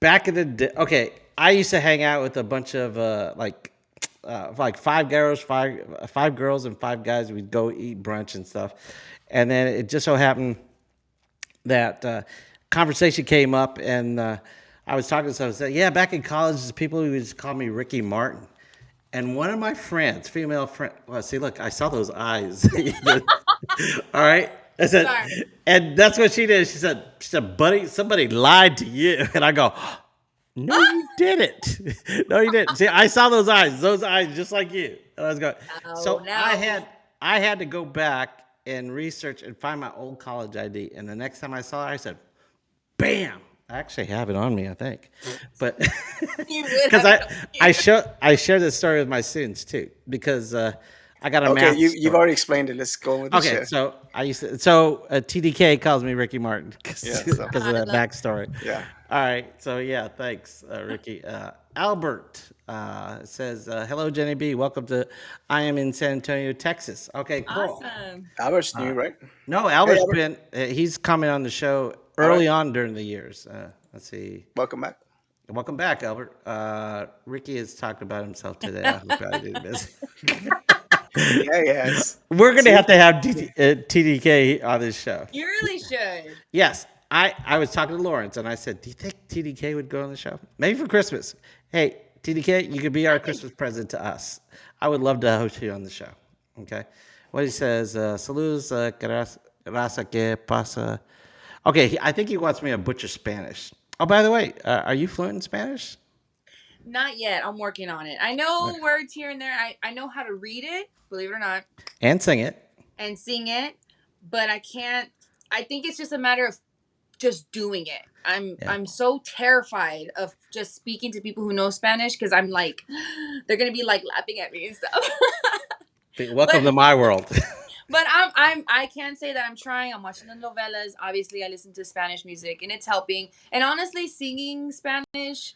back in the day. Okay, I used to hang out with a bunch of like five girls and five guys. We'd go eat brunch and stuff, and then it just so happened that conversation came up, and I was talking to someone. Said, "Yeah, back in college, people would just call me Ricky Martin." And one of my friends, female friend, well, see, look, I saw those eyes. All right, I said, Sorry. and that's what she did. She said, buddy, somebody lied to you, and I go, no, you didn't. No, you didn't. See, I saw those eyes just like you. And I was going. Oh So no. I had to go back and research and find my old college ID. And the next time I saw her, I said, "Bam!" I actually have it on me, I think, but You would because have it on you. I share this story with my students too because I got a Okay, math you've story. already explained it. Let's go with the Okay, shit. so I used to, so TDK calls me Ricky Martin Yeah. because So of I that love backstory. yeah. All right, so yeah, thanks, Ricky. Albert says, "Hello, Jenny B. Welcome to. I am in San Antonio, Texas. Okay, cool. awesome. Albert's new, right? No, Hey, Albert's Albert. been he's coming on the show All right. early on during the years. Let's see. Welcome back. Welcome back, Albert. Ricky has talked about himself today. I hope I didn't miss. Yeah, yes. We're gonna See? have to have TDK on this show. You really should. Yes, I was talking to Lawrence and I said, "Do you think TDK would go on the show? Maybe for Christmas. Hey, TDK, you could be our I think Christmas present to us. I would love to host you on the show." Okay. What he says, "Saludos, gracias que pasa." Okay, I think he wants me to butcher Spanish. Oh, by the way, are you fluent in Spanish? not yet. I'm working on it. I Yeah. know words here and there. I know how to read it, believe it or not, And sing it. and sing it, but I can't. I think it's just a matter of just doing it. Yeah. I'm so terrified of just speaking to people who know Spanish because I'm like they're gonna be like laughing at me and stuff. Welcome but to my world. but I can say that I'm trying. I'm watching the novelas. Obviously, I listen to Spanish music and it's helping. And honestly, singing Spanish,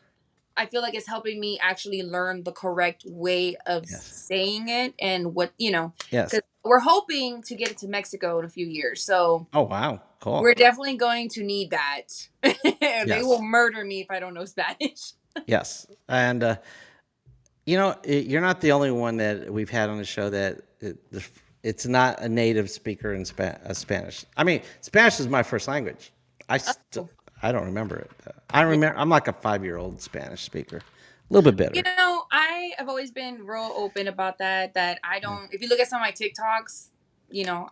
I feel like it's helping me actually learn the correct way of Yes. saying it and what Yes. because we're hoping to get it to Mexico in a few years. So Oh wow. Cool. we're definitely going to need that. They will Yes. murder me if I don't know Spanish. Yes. And you're not the only one that we've had on the show that it's not a native speaker in Spanish. I mean, Spanish is my first language. Oh. I don't remember it. I remember I'm like a 5-year-old Spanish speaker, a little bit You better. know, I have always been real open about that. That I don't. If you look at some of my TikToks,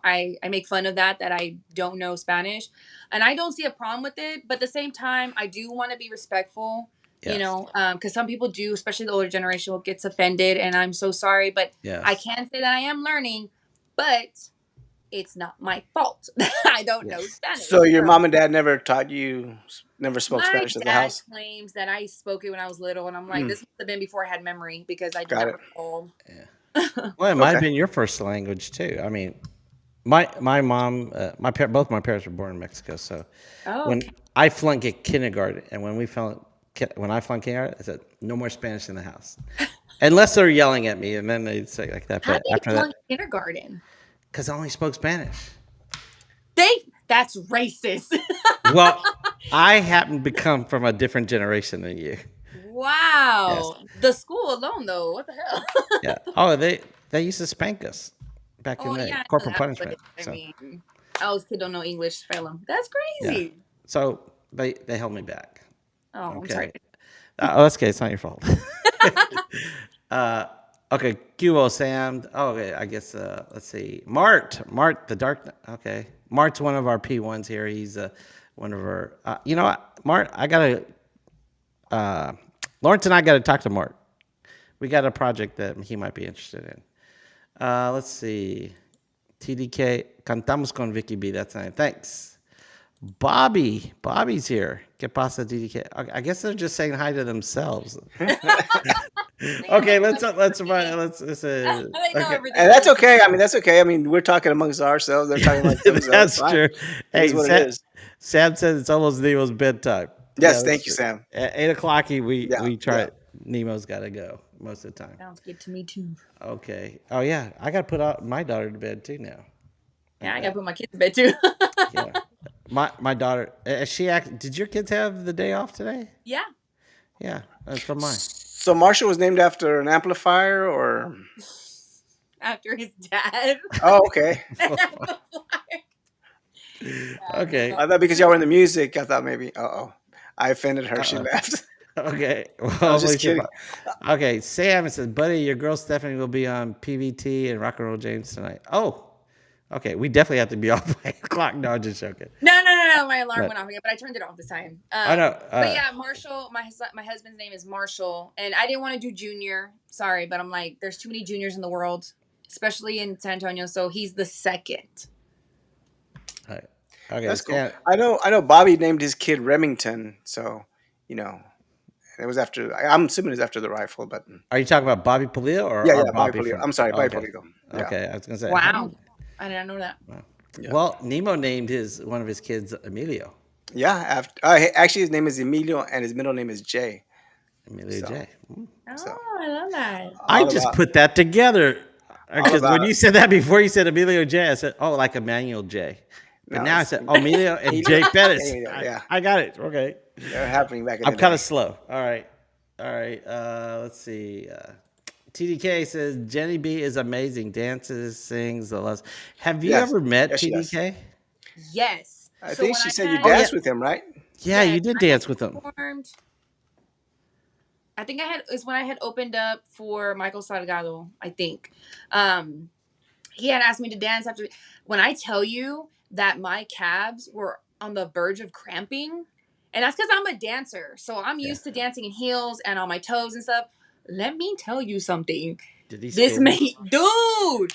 I make fun of that I don't know Spanish, and I don't see a problem with it. But at the same time, I do want to be respectful. Yes. Because some people do, especially the older generation, gets offended, and I'm so sorry, but I Yes. can say that I am learning, but it's not my fault. I don't know Yes. Spanish. So your So mom and dad never taught you, never spoke my Spanish at the dad house? claims that I spoke it when I was little, and I'm like, Mm, this must have been before I had memory because I do got not it. recall. Yeah. Well, it might have Okay. been your first language too. I mean, my mom, both my parents were born in Mexico, so Oh, when I flunked at kindergarten, and when I flunked kindergarten, I said no more Spanish in the house, unless they're yelling at me, and then they'd say like that. how But do you after that, flunk kindergarten? because I only spoke Spanish. They that's racist. Well, I happen to come from a different generation than you. Yes. Wow. The school alone, though, what the hell? Yeah. Oh, they used to spank us back in Oh the day, yeah, I know corporal that, but punishment. I So mean, those kids don't know English. Fail them. That's yeah. crazy. So they held me back. Oh, I'm sorry. Okay. Oh, that's okay. It's not your fault. uh, Okay, Cubo Sam. Oh, okay, I guess. Let's see. Mart, the dark. Okay, Mart's one of our P1s here. He's one of our. You know what, Mart? I gotta. Uh, Lawrence and I gotta talk to Mart. We got a project that he might be interested in. Let's see. TDK. Cantamos con Vicky B. That's nice. Thanks. Bobby's here. ¿Qué pasa, TDK? Okay, I guess they're just saying hi to themselves. They know Okay, everything. let's They know okay. everything And that's really. okay. I mean, that's okay. I mean, we're talking amongst ourselves. They're talking amongst themselves. It's That's fine. true. It is Hey, what it is. Sam says it's almost Nemo's bedtime. Yeah, Yes, that's thank you, true. Sam. At 8 o'clock, Yeah, we yeah. try. Nemo's got to go most of the time. Sounds good to me too. Okay. Oh yeah, I got to put out my daughter to bed too now. Yeah, Like I gotta that. put my kids to bed too. Yeah. My daughter. She act. Did your kids have the day off today? Yeah. Yeah, so mine. So Marshall was named after an amplifier, or After his dad. oh, okay. Yeah, Okay. I thought because y'all were in the music, I thought maybe. Oh, I offended her. She Uh-oh. laughed. Okay. Well, I was hopefully just she'll. kidding. Okay, Sam says, buddy, your girl Stephanie will be on PVT and Rock and Roll James tonight. Oh, okay. We definitely have to be off by 8 o'clock. No, I'm just joking. no. My alarm But went off again, but I turned it off this time. I know. But yeah, Marshall. My husband's name is Marshall, and I didn't want to do Junior. Sorry, but I'm like, there's too many juniors in the world, especially in San Antonio. So he's the second. Right. Okay, That's cool. Sam. I know. I know. Bobby named his kid Remington, so you know it was after. I'm assuming it's after the rifle, but Are you talking about Bobby Polito yeah, or yeah. Bobby Bobby Polito. from? I'm sorry, Oh, Bobby okay. Polito. Yeah, Okay, I was gonna say, how do Wow, you? I didn't know that. Wow. yeah, Well, Nemo named one of his kids Emilio. yeah. After actually, his name is Emilio, and his middle name is Jay. Emilio So, J. so Oh, I love that. I all just about, put that together all because when about. you said that before, you said Emilio J. I said, oh, like Emmanuel J. But No, now I it's said, oh, Emilio and Emilio. Jay Pettis. Emilio. Yeah, I got it. Okay. they're happening back in I'm the kind of day. slow. All right. All right. Let's see. TDK says Jenny B is amazing. Dances, sings, the loves. Have you Yes, ever met yes, she does. TDK? Yes. I So think when she I said you had Oh yeah, danced with him, right? yeah. yes, You did I had dance with him. performed. I think I had is when I had opened up for Michael Salgado. I think. He had asked me to dance after. When I tell you that my calves were on the verge of cramping, and that's because I'm a dancer, so I'm Yeah. used to dancing in heels and on my toes and stuff. Let me tell you something. Did he This school you? made dude.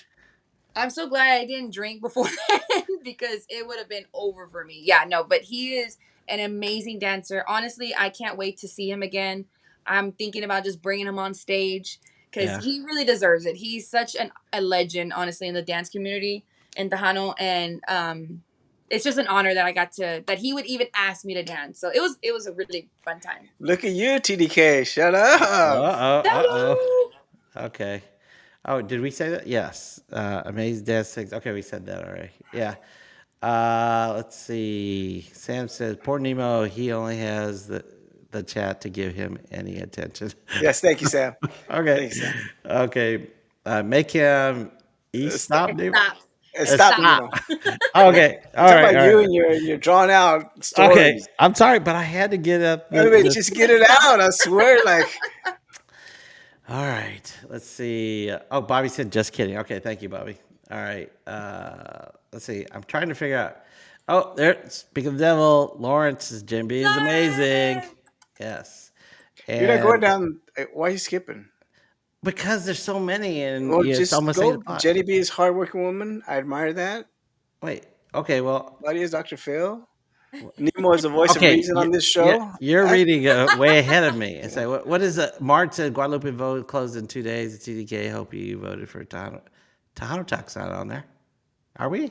I'm so glad I didn't drink before then because it would have been over for me. Yeah, no, but he is an amazing dancer. Honestly, I can't wait to see him again. I'm thinking about just bringing him on stage because Yeah. he really deserves it. He's such a legend, honestly, in the dance community in Tejano, and it's just an honor that I got to that he would even ask me to dance. So it was a really fun time. Look at you, TDK. Shut up. Uh oh. Okay. Oh, did we say that? Yes. Amazing dance things. Okay, we said that already. Yeah. Let's see. Sam says, "Poor Nemo. He only has the chat to give him any attention." Yes, thank you, Sam. Okay. Thank you, Sam. Okay. Make him stop, Stop. Nemo. Stop. Stop, Stop. Stop. Nemo. Okay. I'm All talking right. about All you right. and your drawn out Okay. stories. I'm sorry, but I had to get up I mean, just get it out. I swear, like All right. Let's see. Oh, Bobby said, just kidding. Okay. Thank you, Bobby. All right. Let's see. I'm trying to figure out. Oh, there. Speaking of the devil, Lawrence's Jim B is amazing. Yay! Yes. you're not going And down. Why are you skipping? because there's so many and Well, it's just almost 8 go. o'clock. Jenny B is hardworking woman. I admire that. Wait. Okay. Well, Buddy is Dr. Phil. Nemo is the voice of okay. reason on this Yeah, show. you're That's, reading way ahead of me. And say, what is it? March said Guadalupe vote closed in 2 days. The TDK. Hope you voted for Tejano. Tejano Talk's not on there. Are we? You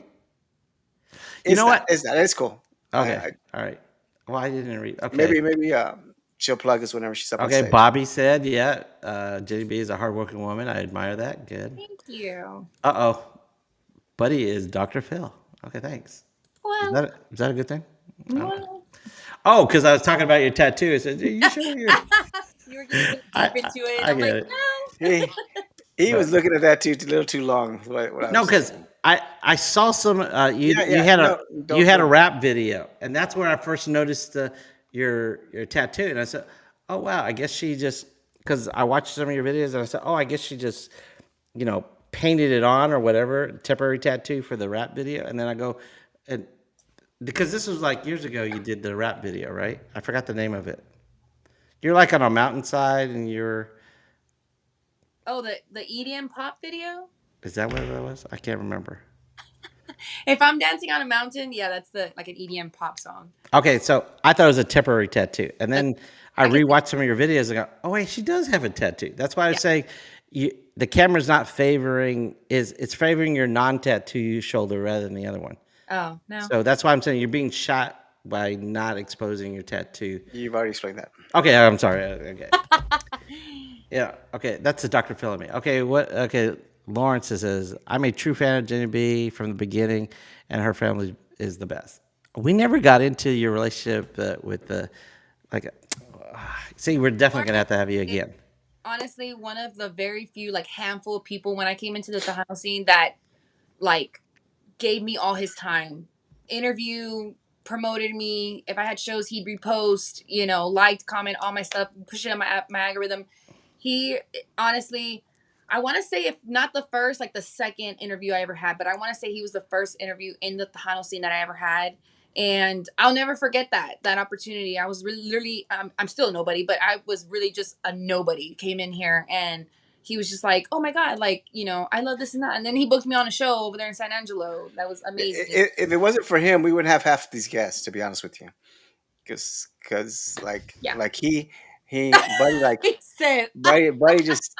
it's know not. what? It's not. It's cool. Okay. I All right. Well, I didn't read. Okay. maybe she'll plug us whenever she's up on Okay. stage. Bobby said, yeah. Jenny B is a hardworking woman. I admire that. Good. Thank you. Oh. Buddy is Dr. Phil. Okay. Thanks. Well, Is that a good thing? I don't know. well. Oh, because I was talking about your tattoo. I said, are you sure you're. You were getting so I, deep into it, and I I'm get like, it. no. He he was But looking at that too a little too long. What I no, was because saying. I saw some Yeah, you yeah. had No, a don't. rap video, and that's where I first noticed your tattoo, and I said, oh wow, I guess she just because I watched some of your videos and I said, oh, I guess she just, painted it on or whatever, temporary tattoo for the rap video. And then I go, and because this was like years ago, you did the rap video, right? I forgot the name of it. You're like on a mountainside and Oh, the EDM pop video. is that what it was? I can't remember. If I'm dancing on a mountain, yeah, that's the like an EDM pop song. Okay, so I thought it was a temporary tattoo. And But then I I can rewatched some of your videos and go, oh, wait, she does have a tattoo. That's why I was yeah. saying the camera's not it's favoring your non-tattoo shoulder rather than the other one. Oh no. So that's why I'm saying you're being shot by not exposing your tattoo. You've already explained that. Okay, I'm sorry. Okay. Yeah. Okay, that's the Dr. Phil in me. Okay, what? Okay, Lawrence says I'm a true fan of Jenny B from the beginning, and her family is the best. We never got into your relationship with the like. See, we're definitely gonna have to have you It's again. honestly one of the very few like handful of people when I came into the Tejano scene that like gave me all his time. Interview, promoted me. If I had shows, he'd repost, liked, comment all my stuff, push it on my algorithm. He honestly, I want to say if not the first, like the second interview I ever had, but I want to say he was the first interview in the Tejano scene that I ever had. And I'll never forget that opportunity. I was really, literally, I'm still a nobody, but I was really just a nobody. Came in here and he was just like, "Oh my god, like I love this and that." And then he booked me on a show over there in San Angelo. That was amazing. If it wasn't for him, we wouldn't have half these guests. To be honest with you, because Yeah, like he buddy like he said, buddy just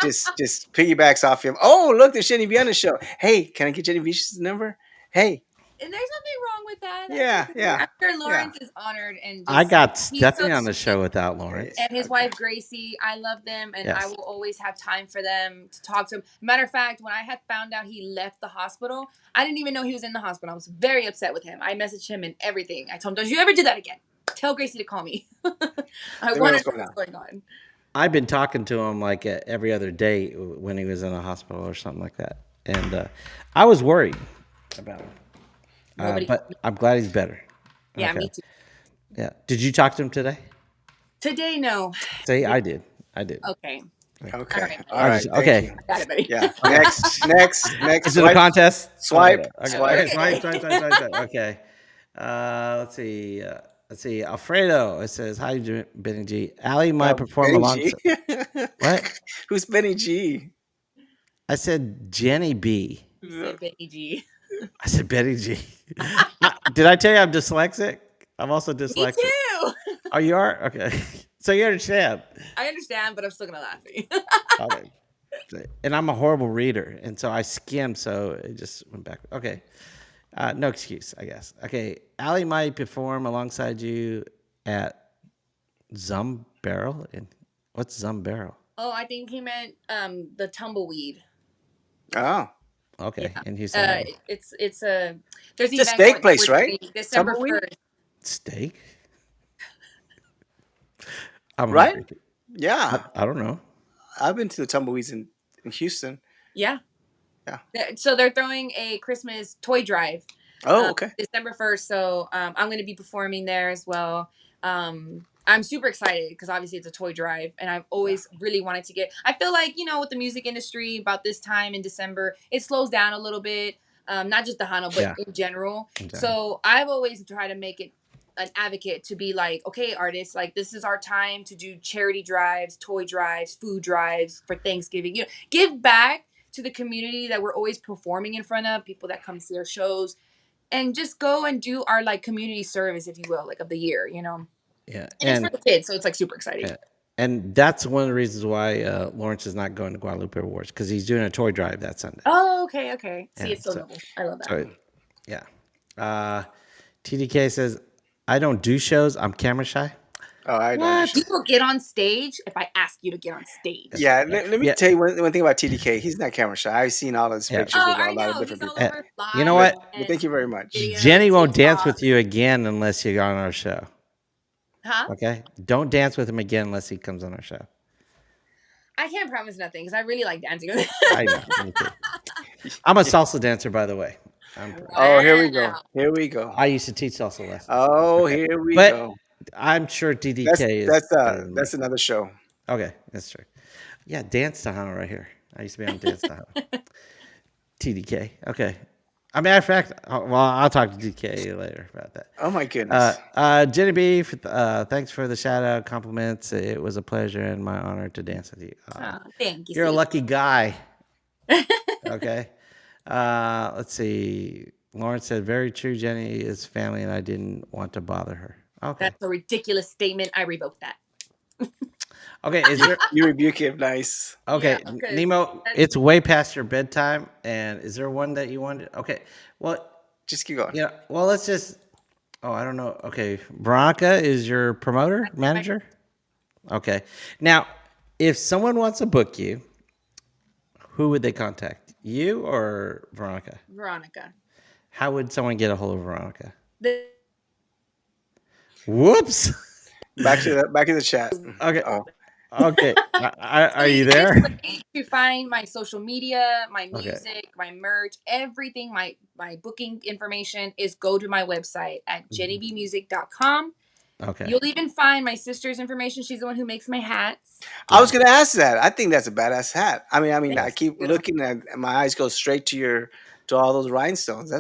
piggybacks off him. Oh, look, there's Jenny V on the show. Hey, can I get Jenny V's number? Hey, and there's nothing wrong with that. That's yeah, okay. yeah, I'm sure yeah. Lawrence is honored and I just got he's so Stephanie on the sweet. show without Eh, Lawrence. And his wife Gracie, I love them, and I Yes. will always have time for them to talk to him. Matter of fact, when I had found out he left the hospital, I didn't even know he was in the hospital. I was very upset with him. I messaged him and everything. I told him, "Don't you ever do that again? Tell Gracie to call me." I Let me know wanted what's to know going what's on. going on. I've been talking to him like every other day when he was in the hospital or something like that, and I was worried about him. Nobody. But I'm glad he's better. Yeah, Okay. me too. Yeah. Did you talk to him today? Today, no. See, I did. I did. Okay. All Okay, right. all I right. just Thank you. okay. I got it, buddy. Yeah. Next. Is it a Swipe, contest? swipe, Okay. swipe. Okay. Okay. Swipe. Okay. Let's see. Let's see. Alfredo. It says, "How you doing, Benny G? Ali might perform Benny G. alongside." What? Who's Benny G? I said Jenny B. He said Benny G. I said Benny G. Did I tell you I'm dyslexic? I'm also Me dyslexic. too. Oh, you are? Okay. So you understand. I understand, but I'm still gonna laugh at you. Okay. And I'm a horrible reader. And so I skimmed, so it just went back. Okay. No excuse, I guess. Okay. Ali might perform alongside you at Zum Barrel. And what's Zum Barrel? Oh, I think he meant the tumbleweed. Oh, Okay. Yeah. In Houston. It's a there's an it's a event steak going place, right? December Tumbleweed, 1st. Steak? I'm right? hungry. Yeah, I don't know. I've been to the tumbleweeds in Houston. Yeah. Yeah. So they're throwing a Christmas toy drive Oh, okay. December 1st. So I'm going to be performing there as well. I'm super excited because obviously it's a toy drive, and I've always really wanted to get. I feel like with the music industry about this time in December, it slows down a little bit. Not just the Hano, but Yeah. in general. Okay. So I've always tried to make it an advocate to be like, okay, artists, like this is our time to do charity drives, toy drives, food drives for Thanksgiving. Give back to the community that we're always performing in front of, people that come see our shows, and just go and do our like community service, if you will, like of the year. Yeah. And it's for the kids, so it's like super exciting. Yeah. And that's one of the reasons why Lawrence is not going to Guadalupe Awards because he's doing a toy drive that Sunday. Oh, okay. See, Yeah, it's so noble. I love that. So, yeah. TDK says, I don't do shows. I'm camera shy. Oh, I don't. What? You will get on stage if I ask you to get on stage. Yeah, let me Yeah. tell you one thing about TDK. He's not camera shy. I've seen all of his Yeah. pictures Oh, with a I lot of know. different He's all people. over You know live what? Well, thank you very much. videos, Jenny won't dance TikTok. with you again unless you're on our show. Huh? Okay? Don't dance with him again unless he comes on our show. I can't promise nothing because I really like dancing with him. I know. Me too. I'm a salsa dancer, by the way. Oh, here we go. Wow. Here we go. I used to teach salsa lessons. Oh, Okay. here we But go. I'm sure That's TDK is that's better than me. that's another show. Okay, that's true. Yeah, Dance Tejano right here. I used to be on Dance Tejano. TDK. Okay. A matter of fact, well, I'll talk to DK later about that. Oh my goodness. Jenny B, thanks for the shout out, compliments. It was a pleasure and my honor to dance with you. Oh, thank you, You're a sweetie. lucky guy. Okay. Let's see. Lawrence said, "Very true. Jenny is family, and I didn't want to bother her." Okay. That's a ridiculous statement. I revoke that. Okay. Is there? You rebuke him, nice. Yeah, Okay, because Nemo. that's It's way past your bedtime, and is there one that you wanted? Okay. Well, Just keep going. yeah. Well, let's just. Oh, I don't know. Okay, Veronica is your promoter my manager. Okay. Now, if someone wants to book you, who would they contact? You or Veronica? Veronica. How would someone get a hold of Veronica? The Whoops. Back to the chat. Okay. Oh, Okay. So Are the you easiest there? way to find my social media, my Okay. music, my merch, everything, my booking information is go to my website at jennybmusic.com. Okay. You'll even find my sister's information. She's the one who makes my hats. I was Yeah. gonna ask that. I think that's a badass hat. I mean, I Thank Yes. keep you. looking at and my eyes go straight to all those rhinestones.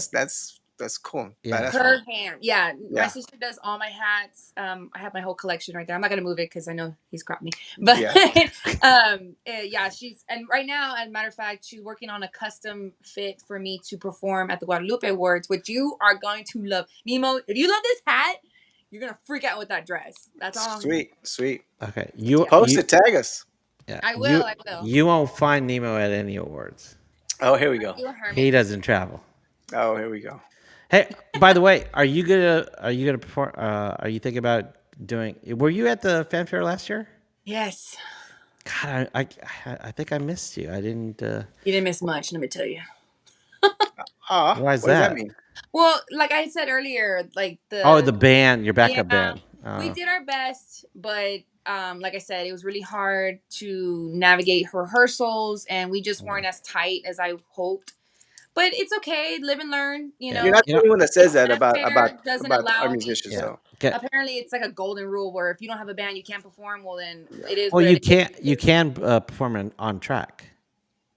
That's cool. Yeah. Badass one. Her hand. Yeah, my Yeah, sister does all my hats. I have my whole collection right there. I'm not gonna move it because I know he's cropped me. But yeah. yeah, she's and right now, as a matter of fact, she's working on a custom fit for me to perform at the Guadalupe Awards, which you are going to love. Nemo, if you love this hat, you're gonna freak out with that dress. That's all. Sweet, sweet. Okay. Yeah, Post it, tag us. Yeah. I will. I will. You won't find Nemo at any awards. Oh, here we go. You a He hermit. doesn't travel. Oh, here we go. Hey, by the way, are you gonna perform? Are you thinking about doing? Were you at the fanfare last year? Yes, God, I think I missed you. I didn't. you didn't miss much. Let me tell you. Ah, Why is what does that that? mean? Well, like I said earlier, like Oh, the the band, your backup yeah, band. we did our best, but like I said, it was really hard to navigate rehearsals, and we just weren't as tight as I hoped. But it's okay, live and learn. You Yeah, You're know, not the only one that says that about fanfare doesn't about our allow me musicians, yeah. to. though. Okay. Apparently, it's like a golden rule where if you don't have a band, you can't perform. Well, then Yeah. it is Well, what you it can't. You is. can perform on track.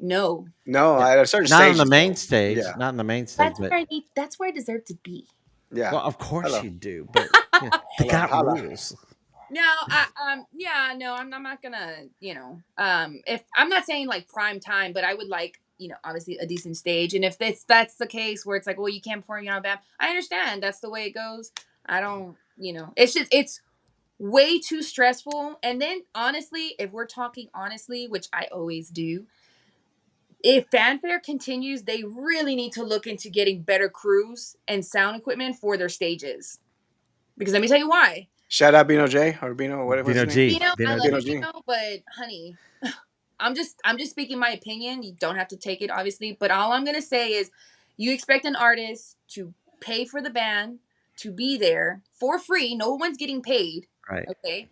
No, No, Yeah. at a certain Not on the stages main though. stage. Yeah, Not on the main stage, that's but where I need. That's where I deserve to be. yeah. well, of course Hello, you do. But yeah, they hello, got holla. rules. No, yeah, no, I'm not gonna, if I'm not saying like prime time, but I would like, obviously a decent stage. And if that's the case where it's like, well, you can't perform, you're not bad. I understand that's the way it goes. I don't, it's way too stressful. And then honestly, if we're talking honestly, which I always do, if fanfare continues, they really need to look into getting better crews and sound equipment for their stages. Because let me tell you why. Shout out Bino J or Bino, what's his Bino name? G. I Bino love G. Bino you, G. but honey, I'm just speaking my opinion. You don't have to take it, obviously. But all I'm gonna say is you expect an artist to pay for the band to be there for free. No one's getting paid. Right. Okay.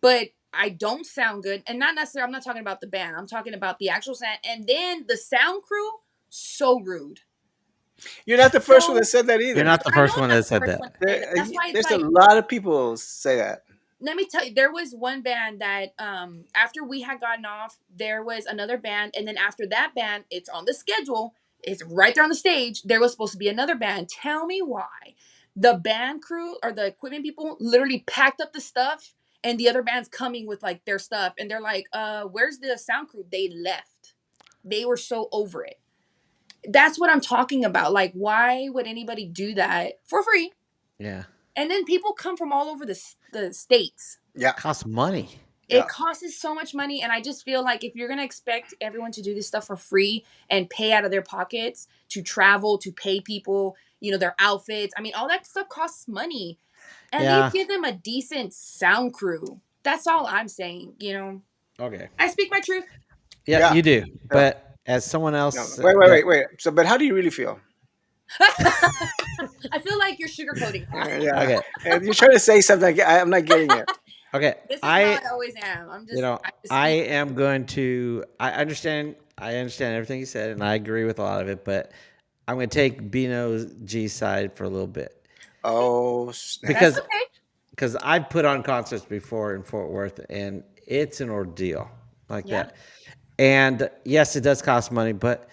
But I don't sound good. And not necessarily I'm not talking about the band. I'm talking about the actual sound. And then the sound crew, so rude. You're not the first one that So said that You're either. not the I know first I'm one not that the said first one that. to say that. That's why it's There's a like lot of people say that. let me tell you, there was one band that after we had gotten off, there was another band, and then after that band, it's on the schedule, it's right there on the stage. There was supposed to be another band. Tell me why. The band crew or the equipment people literally packed up the stuff, and the other band's coming with like their stuff, and they're like, where's the sound crew? They left. They were so over it. That's what I'm talking about. Like, why would anybody do that for free? Yeah. And then people come from all over the states. Yeah, Costs money. yeah. It costs so much money, and I just feel like if you're going to expect everyone to do this stuff for free and pay out of their pockets to travel, to pay people, their outfits, I mean, all that stuff costs money. At least Yeah. give them a decent sound crew. That's all I'm saying. Okay. I speak my truth. Yeah, Yeah, you do. yeah. But as someone No, no. else that Wait. So, but how do you really feel? I feel like you're sugarcoating that. Yeah, okay, and you're trying to say something. I'm not getting it. okay, This is how I always am. I just I speak. am going to. I understand everything you said, and I agree with a lot of it. But I'm going to take Bino's G side for a little bit Oh snap! That's because okay. I've put on concerts before in Fort Worth, and it's an ordeal. like Yeah. that. And yes, it does cost money, but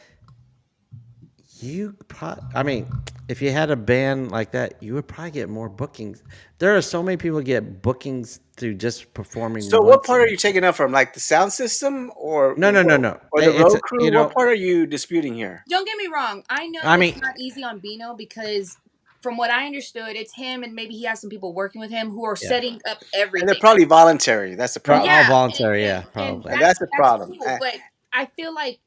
I mean, if you had a band like that, you would probably get more bookings. There are so many people get bookings through just performing So what once. part are you taking up from? Like the sound system No, no, no, no. or the It's road crew? you What know, part are you disputing here? Don't get me wrong. I know I it's mean, not easy on Bino because from what I understood, it's him and maybe he has some people working with him who are yeah, setting up And they're everything. probably voluntary. That's the all problem. Yeah, voluntary. Yeah, and probably. And that's the that's problem. cool, but I feel like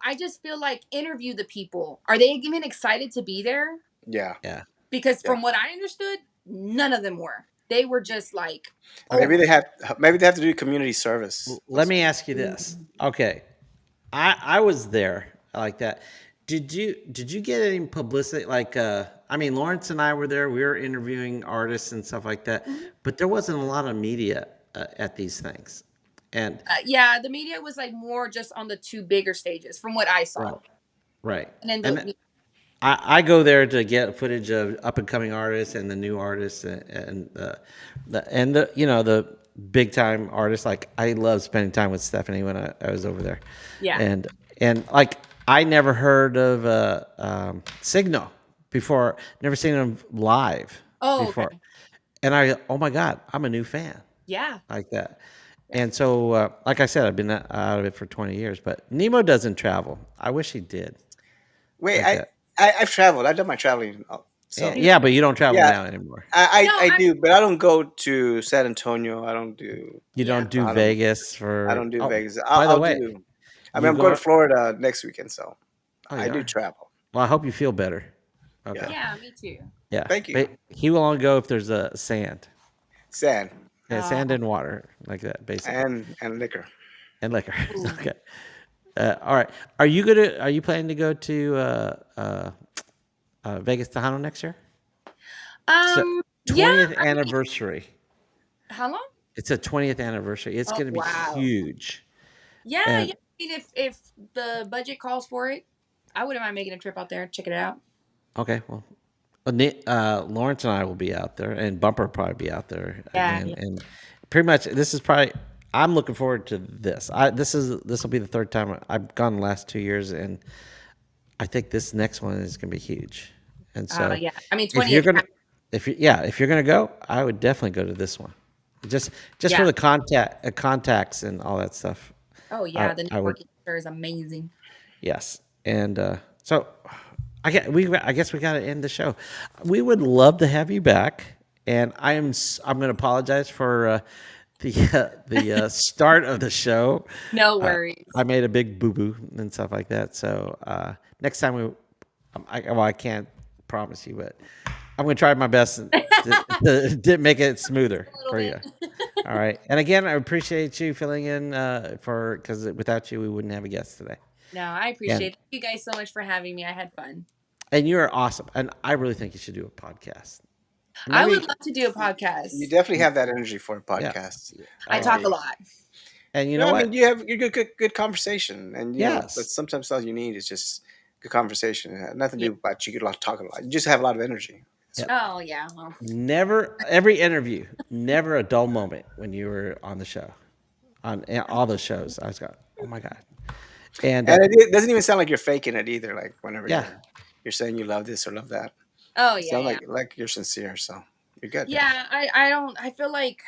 I just feel like interview the people. Are they even excited to be there? Yeah. Yeah. Because Yeah. from what I understood, none of them were. They were just like Maybe over they it. have maybe they have to do community service. Let me ask you this. Okay, I was there like that. Did you get any publicity? Like, I mean, Lawrence and I were there. We were interviewing artists and stuff like that, Mhm. but there wasn't a lot of media at these things. And Yeah, the media was like more just on the two bigger stages from what I saw. right, right, And then and I go there to get footage of up and coming artists and the new artists and the big time artists. Like I love spending time with Stephanie when I was over there, yeah. and like I never heard of Signal before, never seen them live Oh, before, okay. and oh my god, I'm a new fan Yeah. like that. Yeah. And so, like I said, I've been out of it for 20 years, but Nemo doesn't travel. I wish he did Wait, like that. I've traveled. I've done my traveling. Yeah, So yeah, but you don't travel yeah, now anymore. No, I do, but I don't go to San Antonio. I don't do You yeah. don't do Tejano. Vegas I for. don't do Oh, Vegas. by the I'll way, do. I mean, you I'm going go. to Florida next weekend, so Oh, I you do are. travel. Well, I hope you feel better. Okay. Yeah. Yeah, me too. Yeah, Thank you. but he will only go if there's a sand. Sand Yeah, sand Oh. and water like that, basically, and liquor. and liquor. Ooh. Okay. All right. Are you gonna? Are you planning to go to Vegas Tejano next year? It's a Yeah, 20th I mean, anniversary. how long? It's a 20th anniversary. It's Oh, going to be wow. huge. Yeah, And yeah. I mean, if the budget calls for it, I wouldn't mind making a trip out there, check it out. okay, well, Lawrence and I will be out there, and Bumper will probably be out there Yeah, again. yeah. And pretty much, this is probably. I'm looking forward to this. This will be the third time I've gone the last 2 years, and I think this next one is going to be huge. And so, Yeah. I mean, if you're 20th. gonna, if you're gonna go, I would definitely go to this one, just for Yeah. the contacts and all that stuff. Oh, I yeah. The I would networking sure is amazing. Yes, and so I guess we got to end the show. We would love to have you back, and I'm going to apologize for the start of the show. No Uh, I worries. made a big boo boo and stuff like that. So next time I can't promise you, but I'm going to try my best to make it smoother A little for you. bit. All right, and again, I appreciate you filling in because without you, we wouldn't have a guest today. No, I And appreciate it. Thank you guys so much for having me. I had fun. and you're awesome. And I really think you should do a podcast. And I would maybe, love to do a You podcast. definitely have that energy for a yeah. podcast. I All talk right. a lot. And you No, know I mean what? you have good conversation, and but Yes. sometimes all you need is just good conversation. It has nothing to Yeah. do about you talking a lot. You just have a lot of energy. Yep. Oh, yeah. Well, Never, every interview, never a dull moment when you were on the show, on all the shows. I was going, oh my God. And And it doesn't even sound like you're faking it either. Like whenever yeah, you're saying you love this or love that, oh, it yeah, sounds yeah. like you're sincere. So you're good. Yeah, I don't, I feel like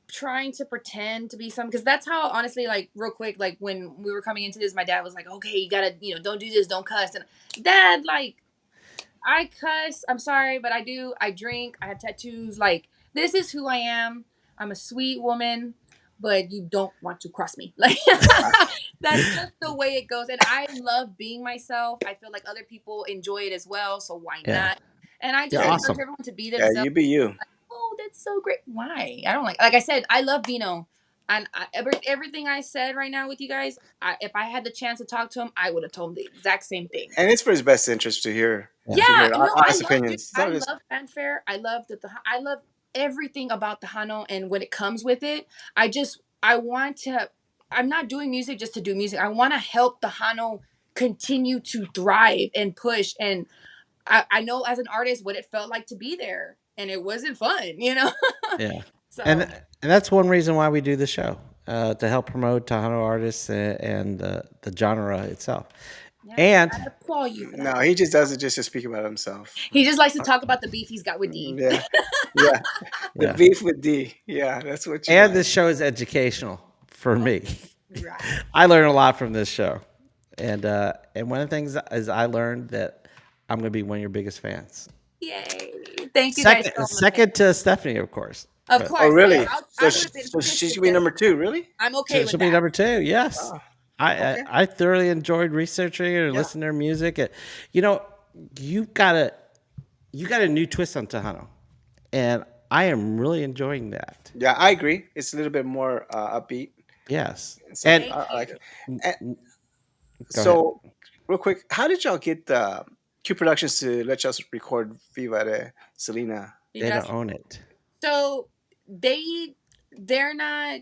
trying to pretend to be some, because that's how, honestly, like, real quick, like, when we were coming into this, my dad was like, okay, you gotta, don't do this, don't cuss. And dad, like, I cuss. I'm sorry, but I do. I drink. I have tattoos. Like, this is who I am. I'm a sweet woman, but you don't want to cross me. Like, that's just the way it goes. And I love being myself. I feel like other people enjoy it as well. So why yeah, not? And I you're just Yeah, encourage awesome. everyone to be yeah. themselves. You be you. Oh, that's so great. Why? I don't like I said, I love Vino. And everything I said right now with you guys, if I had the chance to talk to him, I would have told him the exact same thing. And it's for his best interest Yeah. Yeah, no, I honest love, dude. opinions. It's I not just love fanfare. I love I love everything about the Hano, and when it comes with it, I want to. I'm not doing music just to do music. I want to help the Hano continue to thrive and push. And I know as an artist what it felt like to be there, and it wasn't fun. Yeah. And So and that's one reason why we do the show. to help promote Tejano artists and the genre itself. Yeah, And I applaud you for that. No, he just does it just to speak about himself. He just likes to talk about the beef he's got with D. Yeah, yeah. The yeah, beef with D. Yeah, that's what you and like. this show is educational for me. Right. I learn a lot from this show, and one of the things is I learned that I'm going to be one of your biggest fans. Yay. Thank you guys Second, so much. second to Stephanie, of course. Of But Oh, course. really? I would have been So pissed she's if gonna be Des- number two. Really? I'm okay with she'll be that. number two. Yes, Oh, I, okay. I thoroughly enjoyed researching it and Yeah. listening to her music. You know, you got a you got a new twist on Tejano, and I am really enjoying that. Yeah, I agree. It's a little bit more upbeat Yes, and stuff. and Thank I like you. it. And go ahead. so, real quick, how did y'all get the Q Productions to let y'all record Viva de Selena? They don't Gracias. own it, So they're not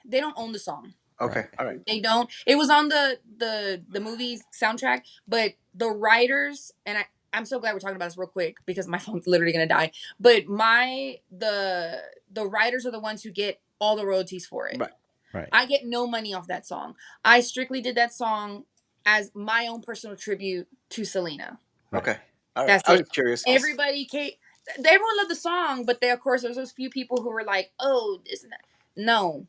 they don't own the song. Okay, right? all right. They don't. It was on the movie soundtrack, but the writers and I'm so glad we're talking about this real quick because my phone's literally gonna die. But the writers are the ones who get all the royalties for it. Right. Right. I get no money off that song. I strictly did that song as my own personal tribute to Selena. Right. Okay, all right. That's I was it. curious. Everybody came. Everyone loved the song, but of course there's those few people who were like, "Oh, this and that." No,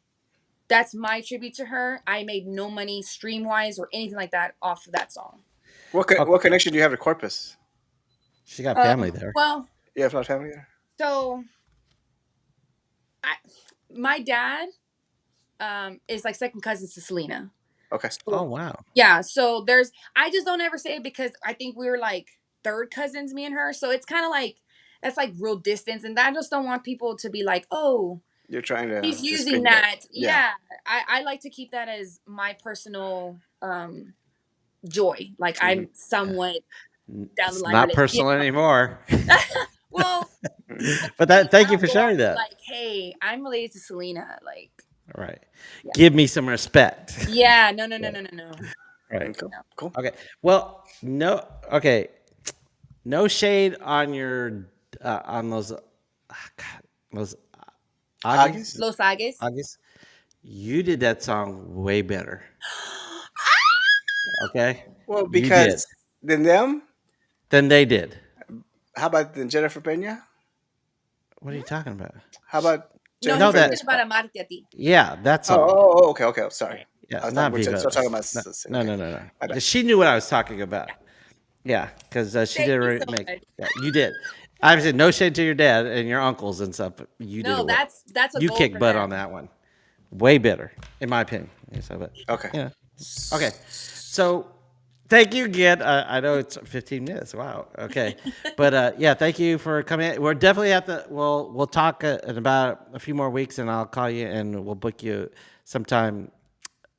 that's my tribute to her. I made no money stream wise or anything like that off of that song. What connection do you have to Corpus? She got family there. Well, You have a lot of family there. so I, my dad is like second cousins to Selena. Okay. Oh So wow. yeah, so there's I just don't ever say it because I think we were like third cousins, me and her. So it's kind of like that's like real distance, and I just don't want people to be like, oh, You're trying to he's just using piggyback. that. Yeah. Yeah, I like to keep that as my personal joy. Like Mhm. I'm somewhat down the It's line not related. personal anymore. Well, Mhm. But that, thank you out for there, sharing be that. like, hey, I'm related to Selena. Like, All right. yeah, Give me some respect. yeah, no, Yeah. no. Right. Cool. Cool. Okay. Well, no. Okay. No shade on your on those God, those August. August? Los Agues. August. You did that song way better. Okay. Well, You did because then them. than they did. How about then Jennifer Pena? What are you talking about? How about No, No, he's Jennifer that. talking Pena's about part? Amarte a ti. Yeah, that Oh, song. oh, oh, okay, okay. Oh, sorry. Yeah, I was not we're still Viva. talking about. No, Okay. no, no, My no. bad. She knew what I was talking about. Yeah, because she Thank did a you so remake. much. Yeah, you did. I said no shade to your dad and your uncles and stuff, but you did No, it well. that's a You goal kicked for butt on them. that one. Way better, in my opinion. Yeah, so, but Okay. you know, okay. So thank you again. I know it's 15 minutes. Wow. Okay, but yeah, thank you for coming in. We're definitely at the. We'll talk in about a few more weeks, and I'll call you and we'll book you sometime.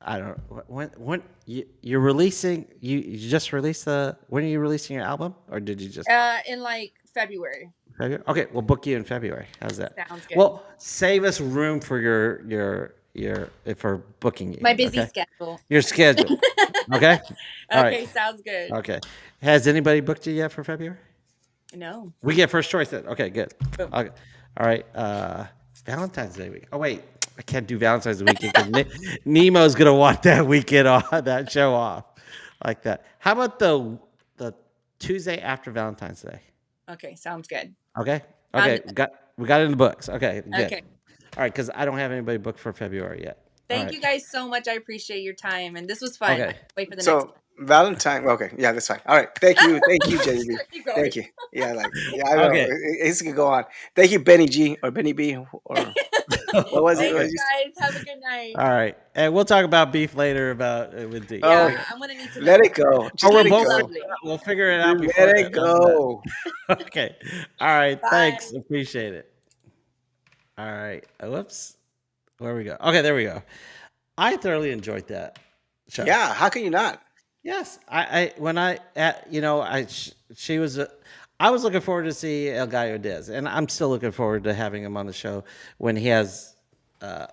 I don't know when you're releasing. You just released the. When are you releasing your album, or did you just? In like February. February? Okay, we'll book you in February. How's that? Sounds good. Well, save us room for your for booking you. My busy Okay, schedule. your schedule. Okay. All right. Okay, sounds good. Okay. Has anybody booked you yet for February? No. We get first choice then. Okay, good. Boom. Okay. All right. Valentine's Day week. Oh wait, I can't do Valentine's weekend because Nemo's gonna want that weekend off, that show off, like that. How about the Tuesday after Valentine's Day? Okay, sounds good. Okay. I'm Okay. We got it in the books. Okay. Good. okay. All right, because I don't have anybody booked for February yet. All Thank right. you guys so much. I appreciate your time, and this was fun. Okay. Wait for the next So one. Valentine. Okay. Yeah, that's fine. All right. Thank you, JB. Keep going. Thank you. Yeah, I know. Okay. This could go on. Thank you, Benny G or Benny B or what was it? Thank What you did you guys. Have a good night. All right, and we'll talk about beef later about with D. Oh, Yeah, I'm gonna need to let know. it go. Or Just we'll let it That'd be both go. lovely. we'll figure it out Just before let that. it go. Okay. All right. Bye. Thanks. Appreciate it. All right. Whoops. Where we go? Okay, there we go. I thoroughly enjoyed that show. Yeah. How can you not? Yes. I when I she was I was looking forward to see El Gallo Diaz, and I'm still looking forward to having him on the show uh,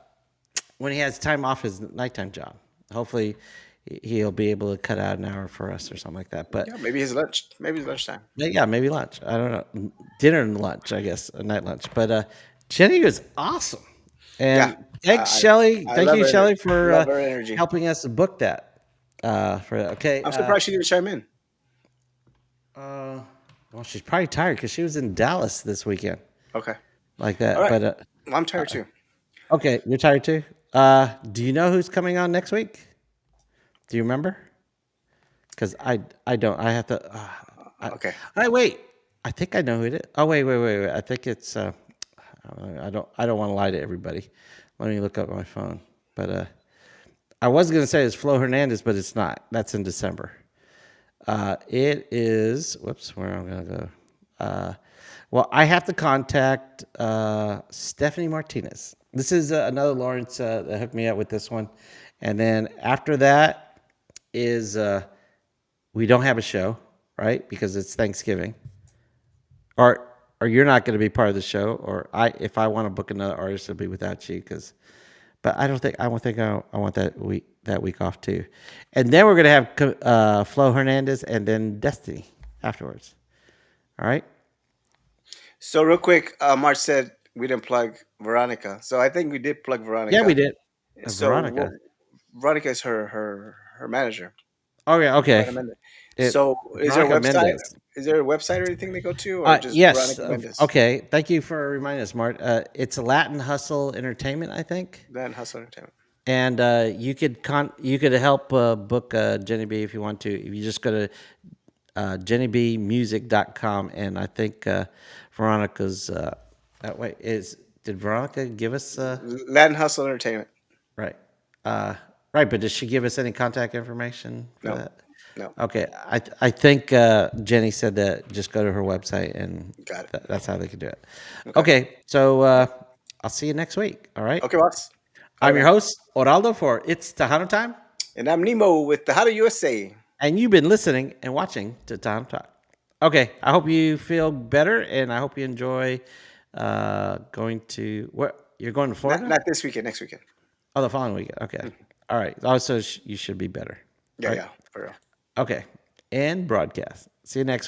when he has time off his nighttime job. Hopefully, he'll be able to cut out an hour for us or something like that. But Yeah. Maybe his lunch. Maybe his lunchtime. yeah, maybe lunch. I don't know. Dinner and lunch, I guess, a night lunch. But Jenny was awesome. Yeah, And thanks, I Shelly. I Thank love you, her Shelly, for love her energy. helping us book that. For okay. I'm surprised she didn't chime in. Uh, well, she's probably tired because she was in Dallas this weekend, Okay, like all that. right. But Well, I'm tired too. okay, you're tired too. Do you know who's coming on next week? Do you remember? Because I don't. I have to. Okay, I wait. I think I know who it is. Oh wait. I think it's. I don't want to lie to everybody. Let me look up my phone. But I was gonna say it's Flo Hernandez, but it's not. That's in December. It is. Whoops, where I'm gonna go. Uh, well, I have to contact Stephanie Martinez. This is another Lawrence that hooked me up with this one, and then after that is we don't have a show, right? Because it's Thanksgiving, or you're not going to be part of the show, or if I want to book another artist, it'll be without you, because. But I won't think I want that week off too, and then we're gonna have Flo Hernandez and then Destiny afterwards. All right. so real quick, March said we didn't plug Veronica, so I think we did plug Yeah, we Veronica. did. So Veronica. Veronica is her manager. Oh yeah. Okay. Veronica Mendez. It So is there a Veronica website? Mendez. Is there a website or anything they go to, or just Yes. Veronica Mendez? Okay. Thank you for reminding us, Mart. It's Latin Hustle Entertainment, I think. Then Hustle Entertainment. And you could help book Jenny B if you want to. If you just go to jennybmusic.com, and I think Veronica's wait, is did Veronica give us Latin Hustle Entertainment. right? Uh, right, but did she give us any contact information for No, that? no, Okay, I think Jenny said that just go to her website, and got it. that's how they can do it. Okay, Okay, so I'll see you next week. All right. okay, boss. All right, I'm your man. host, Oraldo, for It's Tejano Time, And I'm Nemo with the How Do USA. and you've been listening and watching to Tejano Talk. Okay, I hope you feel better, and I hope you enjoy going to where you're going to Not Florida. not this weekend. Next weekend. Oh, the following weekend. Okay. All right. Also, you should be better. Yeah, All right. yeah, for real. Okay. And broadcast. See you next week.